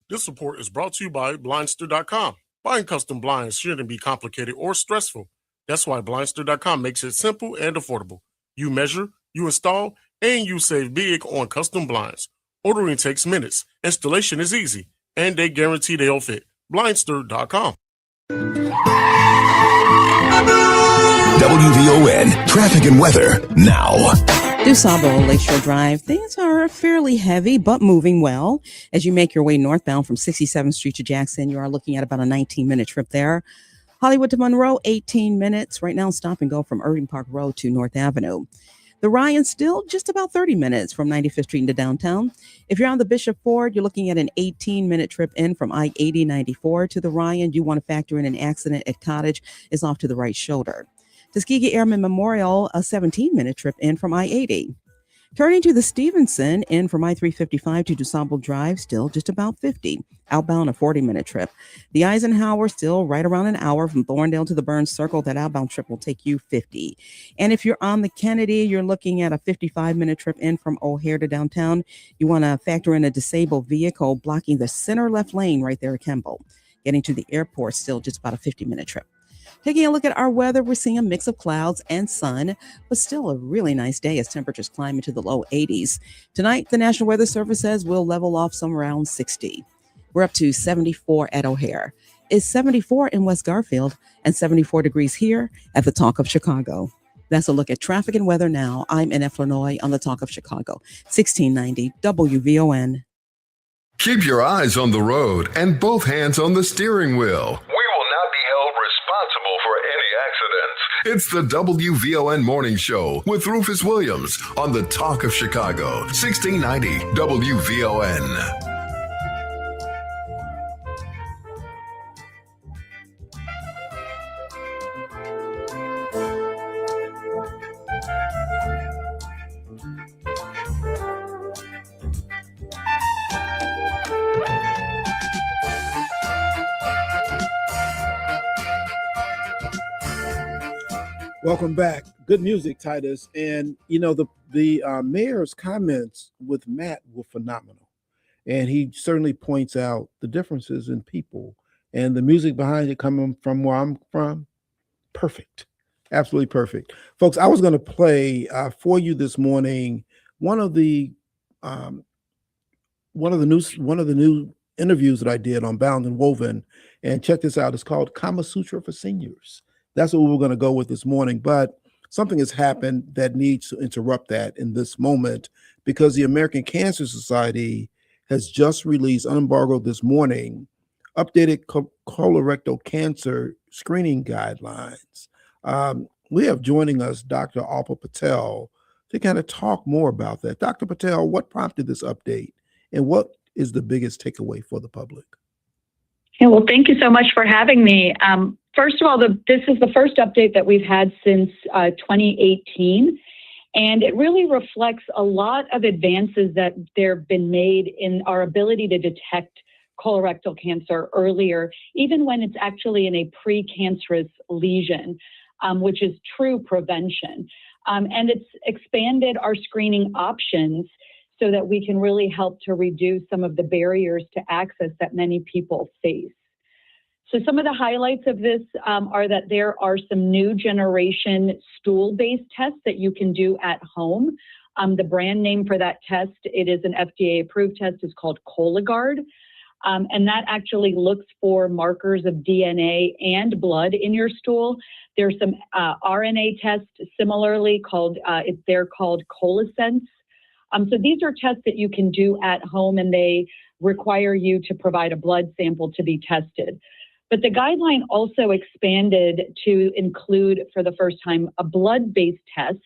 This report is brought to you by Blindster.com. Buying custom blinds shouldn't be complicated or stressful. That's why Blindster.com makes it simple and affordable. You measure, you install, and you save big on custom blinds. Ordering takes minutes. Installation is easy. And they guarantee they'll fit. Blindster.com. WVON traffic and weather now. DuSable Lakeshore Drive. Things are fairly heavy, but moving well. As you make your way northbound from 67th Street to Jackson, you are looking at about a 19-minute trip there. Hollywood to Monroe, 18 minutes. Right now, stop and go from Irving Park Road to North Avenue. The Ryan still just about 30 minutes from 95th Street into downtown. If you're on the Bishop Ford, you're looking at an 18-minute trip in from I-80-94 to the Ryan. You want to factor in an accident at Cottage is off to the right shoulder. Tuskegee Airmen Memorial, a 17-minute trip in from I-80. Turning to the Stevenson, in from I-355 to DuSable Drive, still just about 50. Outbound, a 40-minute trip. The Eisenhower, still right around an hour from Thorndale to the Burns Circle. That outbound trip will take you 50. And if you're on the Kennedy, you're looking at a 55-minute trip in from O'Hare to downtown. You want to factor in a disabled vehicle blocking the center left lane right there at Kemble. Getting to the airport, still just about a 50-minute trip. Taking a look at our weather, we're seeing a mix of clouds and sun, but still a really nice day as temperatures climb into the low 80s. Tonight, the National Weather Service says we'll level off somewhere around 60. We're up to 74 at O'Hare. It's 74 in West Garfield and 74 degrees here at the Talk of Chicago. That's a look at traffic and weather now. I'm Annette Flanoy on the Talk of Chicago, 1690 WVON. Keep your eyes on the road and both hands on the steering wheel. For any accidents. It's the WVON Morning Show with Rufus Williams on the Talk of Chicago, 1690 WVON. Welcome back. Good music, Titus. And, you know, the mayor's comments with Matt were phenomenal. And he certainly points out the differences in people and the music behind it coming from where I'm from. Perfect. Absolutely perfect. Folks, I was going to play for you this morning one of the new interviews that I did on Bound and Woven. And check this out. It's called Kama Sutra for Seniors. That's what we're going to go with this morning. But something has happened that needs to interrupt that in this moment, because the American Cancer Society has just released, unembargoed this morning, updated colorectal cancer screening guidelines. We have joining us Dr. Alpa Patel to kind of talk more about that. Dr. Patel, what prompted this update and what is the biggest takeaway for the public? Yeah, well, thank you so much for having me. First of all, this is the first update that we've had since 2018, and it really reflects a lot of advances that there have been made in our ability to detect colorectal cancer earlier, even when it's actually in a precancerous lesion, which is true prevention. And it's expanded our screening options so that we can really help to reduce some of the barriers to access that many people face. So some of the highlights of this are that there are some new generation stool-based tests that you can do at home. The brand name for that test, it is an FDA-approved test, is called Cologuard. And that actually looks for markers of DNA and blood in your stool. There's some RNA tests similarly called, they're called Colosense. So these are tests that you can do at home, and they require you to provide a blood sample to be tested. But the guideline also expanded to include, for the first time, a blood-based test,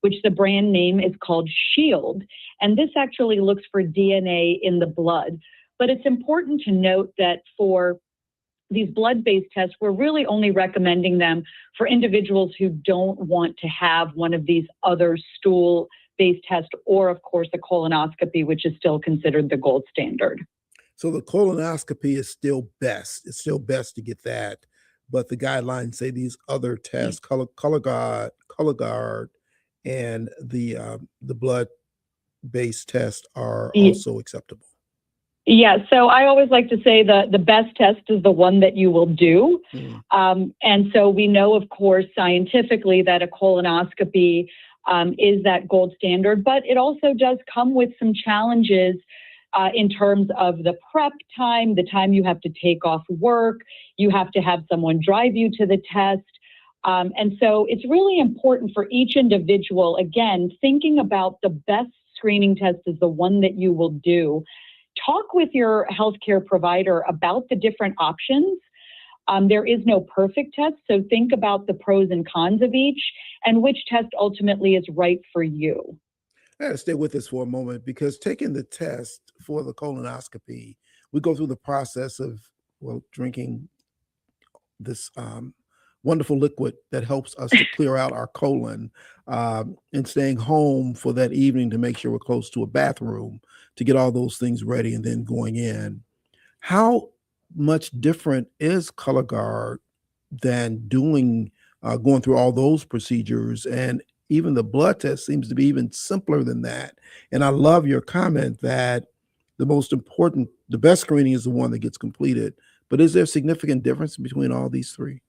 which the brand name is called SHIELD. And this actually looks for DNA in the blood. But it's important to note that for these blood-based tests, we're really only recommending them for individuals who don't want to have one of these other stool-based tests, or, of course, a colonoscopy, which is still considered the gold standard. So the colonoscopy is still best. It's still best to get that. But the guidelines say these other tests, Cologuard, and the blood-based tests are also acceptable. Yeah, so I always like to say the best test is the one that you will do. And so we know, of course, scientifically that a colonoscopy is that gold standard, but it also does come with some challenges in terms of the prep time, the time you have to take off work, you have to have someone drive you to the test. And so it's really important for each individual, again, thinking about the best screening test is the one that you will do. Talk with your healthcare provider about the different options. There is no perfect test, so think about the pros and cons of each and which test ultimately is right for you. I got to stay with this for a moment because taking the test for the colonoscopy, we go through the process of, well, drinking this wonderful liquid that helps us to clear out our colon and staying home for that evening to make sure we're close to a bathroom to get all those things ready and then going in. How much different is Cologuard than doing going through all those procedures? And even the blood test seems to be even simpler than that. And I love your comment that the most important, the best screening is the one that gets completed. But is there a significant difference between all these three?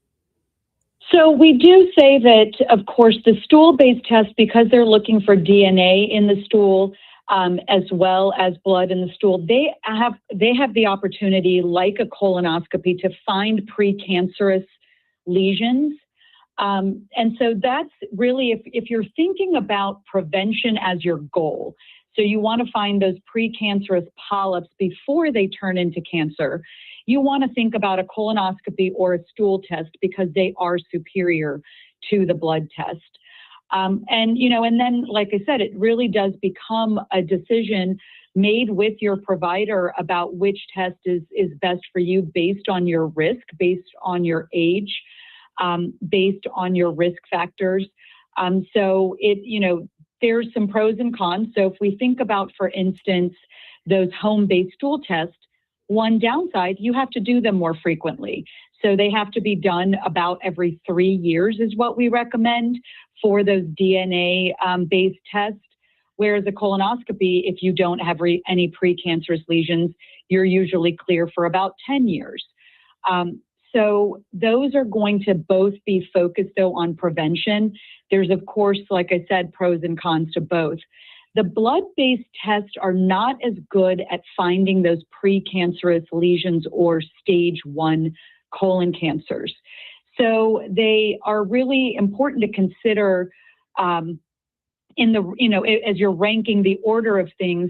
So we do say that, of course, the stool-based test, because they're looking for DNA in the stool, as well as blood in the stool, they have the opportunity, like a colonoscopy, to find precancerous lesions. And so that's really, if you're thinking about prevention as your goal, so you want to find those precancerous polyps before they turn into cancer, you want to think about a colonoscopy or a stool test because they are superior to the blood test. And then, like I said, it really does become a decision made with your provider about which test is best for you based on your risk, based on your age, based on your risk factors. So there's some pros and cons. So if we think about, for instance, those home-based stool tests, one downside, you have to do them more frequently. So they have to be done about every 3 years is what we recommend for those DNA-based tests. Whereas a colonoscopy, if you don't have any precancerous lesions, you're usually clear for about 10 years. So those are going to both be focused, though, on prevention. There's, of course, like I said, pros and cons to both. The blood-based tests are not as good at finding those precancerous lesions or stage 1 colon cancers. So they are really important to consider as you're ranking the order of things.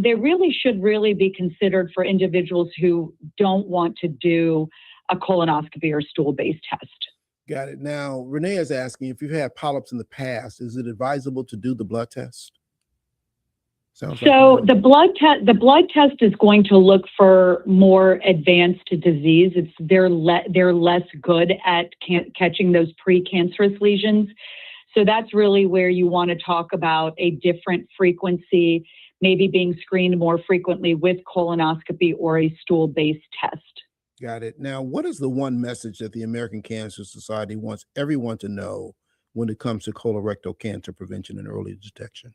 They really should be considered for individuals who don't want to do a colonoscopy or stool-based test. Got it. Now, Renee is asking, if you've had polyps in the past, is it advisable to do the blood test? The blood test is going to look for more advanced disease. They're less good at catching those precancerous lesions. So that's really where you want to talk about a different frequency, maybe being screened more frequently with colonoscopy or a stool-based test. Got it. Now, what is the one message that the American Cancer Society wants everyone to know when it comes to colorectal cancer prevention and early detection?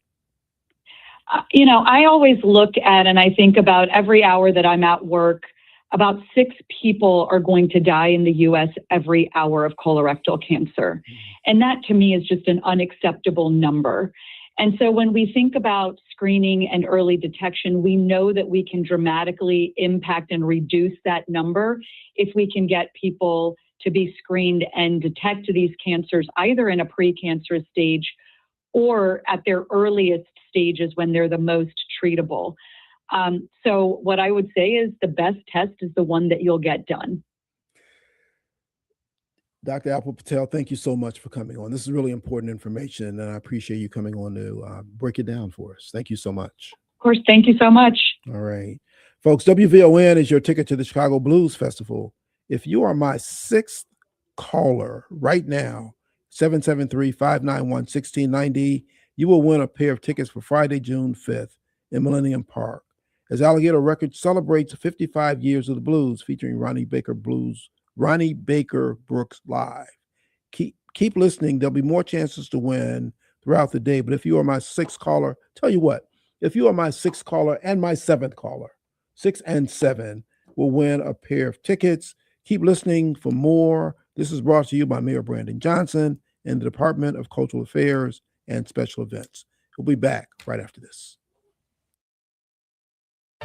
I always look at, and I think about every hour that I'm at work, about 6 people are going to die in the U.S. every hour of colorectal cancer. And that to me is just an unacceptable number. And so when we think about screening and early detection, we know that we can dramatically impact and reduce that number if we can get people to be screened and detect these cancers either in a precancerous stage or at their earliest stages when they're the most treatable. So what I would say is the best test is the one that you'll get done. Dr. Apple Patel, thank you so much for coming on. This is really important information, and I appreciate you coming on to break it down for us. Thank you so much. Of course, thank you so much. All right. Folks, WVON is your ticket to the Chicago Blues Festival. If you are my 6th caller right now, 773-591-1690, you will win a pair of tickets for Friday, June 5th in Millennium Park, as Alligator Records celebrates 55 years of the blues, featuring Ronnie Baker Brooks Live. Keep listening. There'll be more chances to win throughout the day. But if you are my 6th caller, tell you what, if you are my 6th caller and my 7th caller, 6 and 7 will win a pair of tickets. Keep listening for more. This is brought to you by Mayor Brandon Johnson and the Department of Cultural Affairs and Special Events. We'll be back right after this.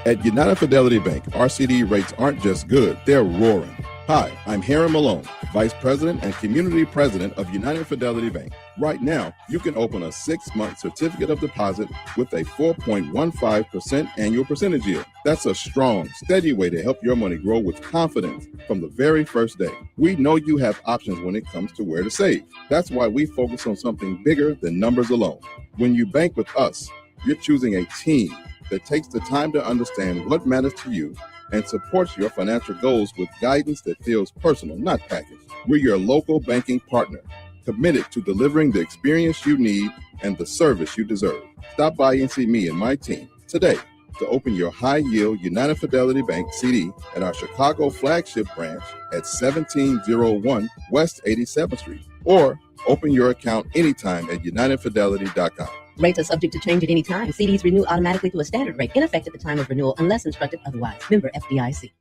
At United Fidelity Bank, our CD rates aren't just good, they're roaring. Hi, I'm Harry Malone, Vice President and Community President of United Fidelity Bank. Right now, you can open a 6-month certificate of deposit with a 4.15% annual percentage yield. That's a strong, steady way to help your money grow with confidence from the very first day. We know you have options when it comes to where to save. That's why we focus on something bigger than numbers alone. When you bank with us, you're choosing a team that takes the time to understand what matters to you and supports your financial goals with guidance that feels personal, not packaged. We're your local banking partner, committed to delivering the experience you need and the service you deserve. Stop by and see me and my team today to open your high-yield United Fidelity Bank CD at our Chicago flagship branch at 1701 West 87th Street, or open your account anytime at unitedfidelity.com. Rates are subject to change at any time. CDs renew automatically to a standard rate in effect at the time of renewal unless instructed otherwise. Member FDIC.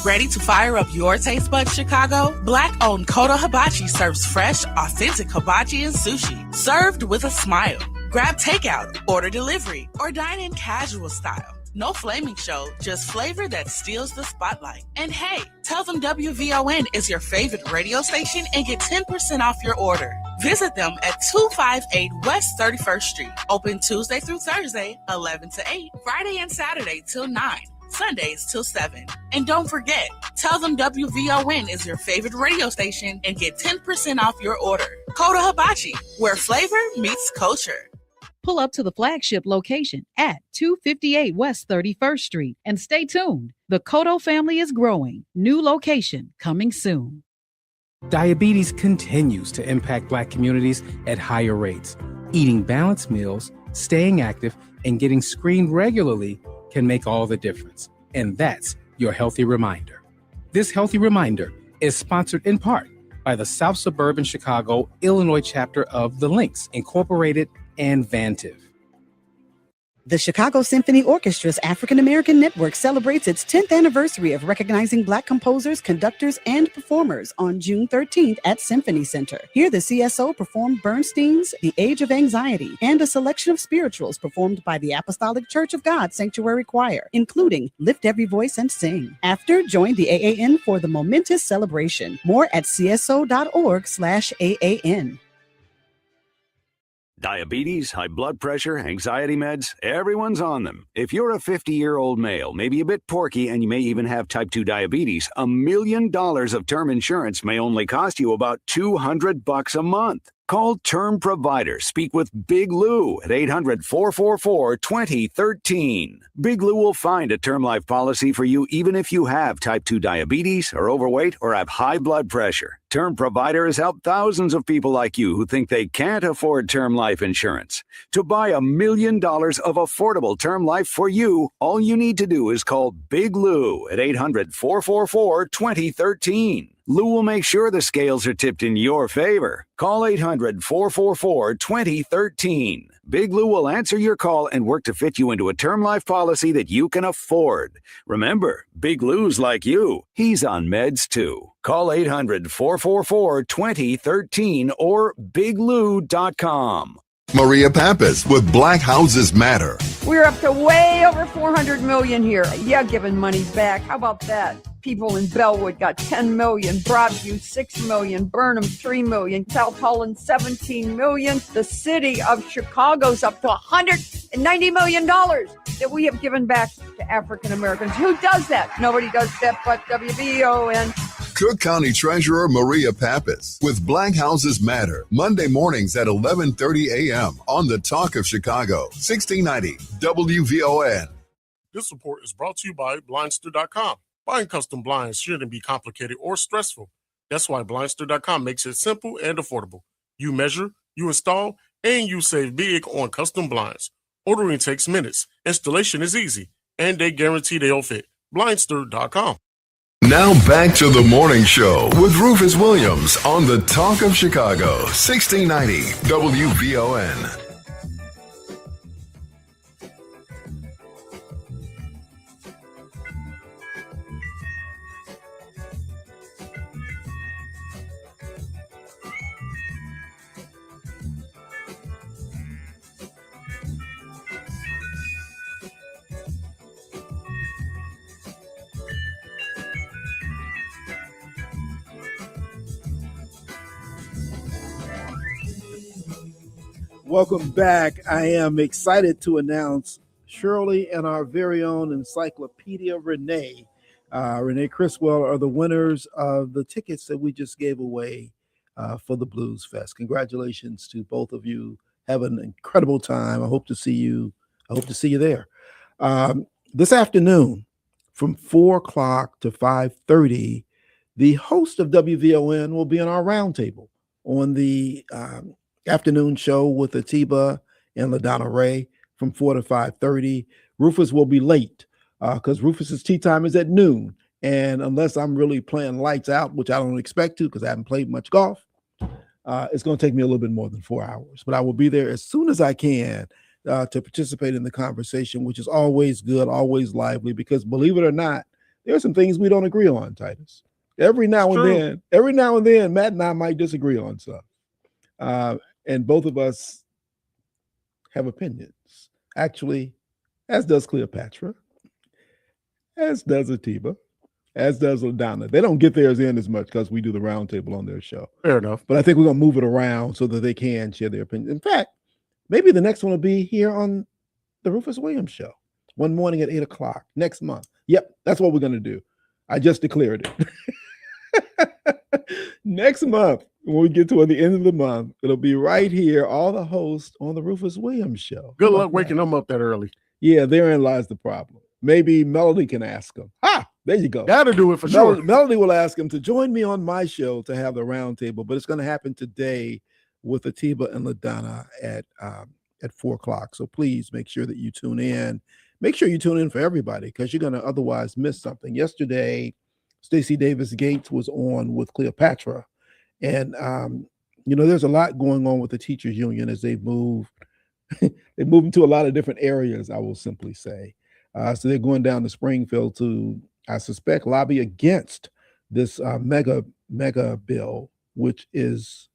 Ready to fire up your taste buds, Chicago? Black-owned Kodo Hibachi serves fresh, authentic hibachi and sushi, served with a smile. Grab takeout, order delivery, or dine in casual style. No flaming show, just flavor that steals the spotlight. And hey, tell them WVON is your favorite radio station and get 10% off your order. Visit them at 258 West 31st Street. Open Tuesday through Thursday, 11 to 8, Friday and Saturday till 9, Sundays till 7. And don't forget, tell them WVON is your favorite radio station and get 10% off your order. Kodo Hibachi, where flavor meets culture. Pull up to the flagship location at 258 West 31st Street and stay tuned. The Kodo family is growing. New location coming soon. Diabetes continues to impact Black communities at higher rates. Eating balanced meals, staying active, and getting screened regularly can make all the difference. And that's your Healthy Reminder. This Healthy Reminder is sponsored in part by the South Suburban Chicago, Illinois chapter of The Links, Incorporated, and Vantive. The Chicago Symphony Orchestra's African American Network celebrates its 10th anniversary of recognizing Black composers, conductors, and performers on June 13th at Symphony Center. Here, the CSO performed Bernstein's The Age of Anxiety and a selection of spirituals performed by the Apostolic Church of God Sanctuary Choir, including Lift Every Voice and Sing. After, join the AAN for the momentous celebration. More at cso.org/AAN. Diabetes, high blood pressure, anxiety meds, everyone's on them. If you're a 50-year-old male, maybe a bit porky, and you may even have type 2 diabetes, $1 million of term insurance may only cost you about $200 a month. Call Term Provider. Speak with Big Lou at 800-444-2013. Big Lou will find a term life policy for you even if you have type 2 diabetes, are overweight, or have high blood pressure. Term Provider has helped thousands of people like you who think they can't afford term life insurance. To buy $1 million of affordable term life for you, all you need to do is call Big Lou at 800-444-2013. Lou will make sure the scales are tipped in your favor. Call 800-444-2013. Big Lou will answer your call and work to fit you into a term life policy that you can afford. Remember, Big Lou's like you. He's on meds too. Call 800-444-2013 or biglou.com. Maria Pappas with Black Houses Matter. We're up to way over 400 million here. Yeah, giving money back. How about that? People in Bellwood got 10 million, Broadview 6 million, Burnham 3 million, South Holland 17 million. The city of Chicago's up to $190 million that we have given back to African Americans. Who does that? Nobody does that but WVON. Cook County Treasurer Maria Pappas with Black Houses Matter, Monday mornings at 11:30 a.m. on the Talk of Chicago, 1690 WVON. This report is brought to you by Blindster.com. Buying custom blinds shouldn't be complicated or stressful. That's why Blindster.com makes it simple and affordable. You measure, you install, and you save big on custom blinds. Ordering takes minutes, installation is easy, and they guarantee they'll fit. Blindster.com. Now back to the morning show with Rufus Williams on the Talk of Chicago, 1690 WVON. Welcome back. I am excited to announce Shirley and our very own Encyclopedia Renee. Renee Criswell are the winners of the tickets that we just gave away for the Blues Fest. Congratulations to both of you. Have an incredible time. I hope to see you there. This afternoon from 4 o'clock to 5:30, the host of WVON will be on our roundtable on the afternoon show with Atiba and LaDonna Ray from 4 to 5:30. Rufus will be late because Rufus's tea time is at noon. And unless I'm really playing lights out, which I don't expect to because I haven't played much golf, it's going to take me a little bit more than 4 hours. But I will be there as soon as I can to participate in the conversation, which is always good, always lively, because believe it or not, there are some things we don't agree on, Titus. Every now and then, Matt and I might disagree on stuff. And both of us have opinions. Actually, as does Cleopatra, as does Atiba, as does LaDonna. They don't get theirs in as much because we do the roundtable on their show. Fair enough. But I think we're going to move it around so that they can share their opinions. In fact, maybe the next one will be here on the Rufus Williams show, one morning at 8 o'clock next month. Yep, that's what we're going to do. I just declared it. Next month, when we get to the end of the month, it'll be right here, all the hosts on the Rufus Williams show. Good luck waking them up that early. Yeah, therein lies the problem. Maybe Melody can ask them. There you go. That'll do it for sure. Melody will ask him to join me on my show to have the roundtable, but it's going to happen today with Atiba and LaDonna at 4 o'clock. So please make sure that you tune in. Make sure you tune in for everybody because you're going to otherwise miss something. Yesterday, Stacey Davis Gates was on with Cleopatra. And, there's a lot going on with the teachers union as they move into a lot of different areas, I will simply say. So they're going down to Springfield to, I suspect, lobby against this mega bill, which is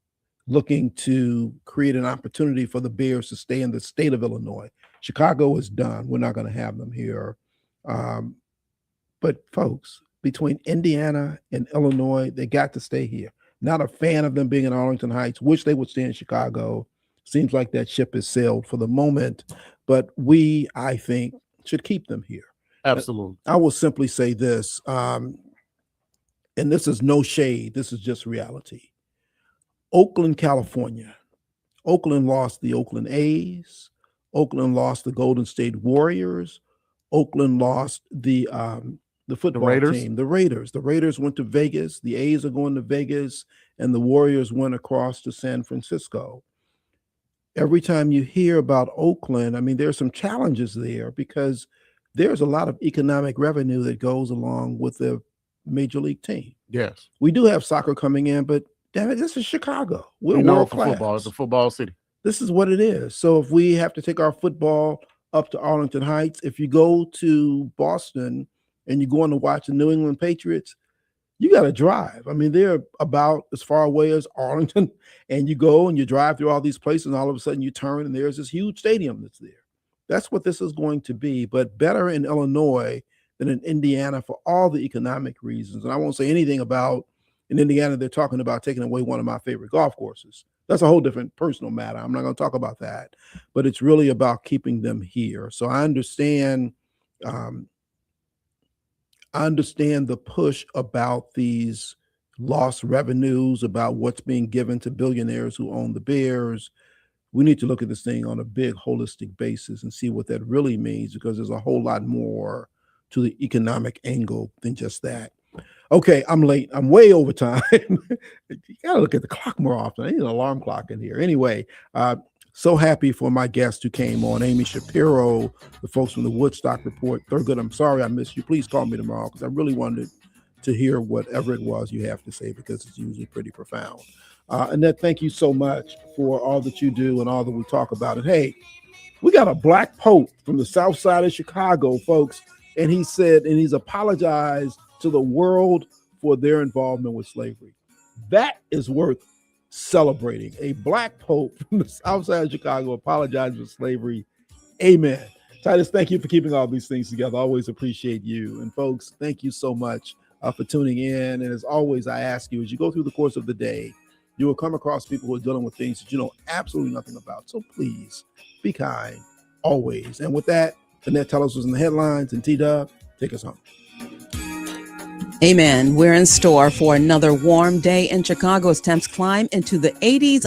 looking to create an opportunity for the Bears to stay in the state of Illinois. Chicago is done. We're not going to have them here. But folks, between Indiana and Illinois, they got to stay here. Not a fan of them being in Arlington Heights. Wish they would stay in Chicago. Seems like that ship has sailed for the moment. But we, I think, should keep them here. Absolutely. I will simply say this, and this is no shade. This is just reality. Oakland, California. Oakland lost the Oakland A's. Oakland lost the Golden State Warriors. Oakland lost the football team, the Raiders. The Raiders went to Vegas. The A's are going to Vegas, and the Warriors went across to San Francisco. Every time you hear about Oakland, I mean, there's some challenges there because there's a lot of economic revenue that goes along with the major league team. Yes. We do have soccer coming in, but damn it, this is Chicago. We're world class. Football. It's a football city. This is what it is. So if we have to take our football up to Arlington Heights, if you go to Boston and you're going to watch the New England Patriots, you got to drive. I mean, they're about as far away as Arlington, and you go and you drive through all these places, and all of a sudden you turn and there's this huge stadium that's there. That's what this is going to be, but better in Illinois than in Indiana for all the economic reasons. And I won't say anything about in Indiana, they're talking about taking away one of my favorite golf courses. That's a whole different personal matter. I'm not going to talk about that, but it's really about keeping them here. So I understand the push about these lost revenues, about what's being given to billionaires who own the Bears. We need to look at this thing on a big holistic basis and see what that really means, because there's a whole lot more to the economic angle than just that. Okay, I'm late. I'm way over time. You got to look at the clock more often. I need an alarm clock in here. Anyway, so happy for my guest who came on, Amy Shapiro, the folks from the Woodstock Report. Thurgood, I'm sorry I missed you. Please call me tomorrow because I really wanted to hear whatever it was you have to say, because it's usually pretty profound. Annette, thank you so much for all that you do and all that we talk about. And hey, we got a black pope from the south side of Chicago, folks. And he said, and he's apologized to the world for their involvement with slavery. That is worth celebrating. A black pope from the south side of Chicago apologized for slavery. Amen. Titus, thank you for keeping all these things together. I always appreciate you. And folks, thank you so much for tuning in. And as always, I ask you, as you go through the course of the day, You will come across people who are dealing with things that you know absolutely nothing about. So please be kind always. And with that, Annette, tell us what's in the headlines, and T-Dub, take us home. Amen. We're in store for another warm day in Chicago as temps climb into the 80s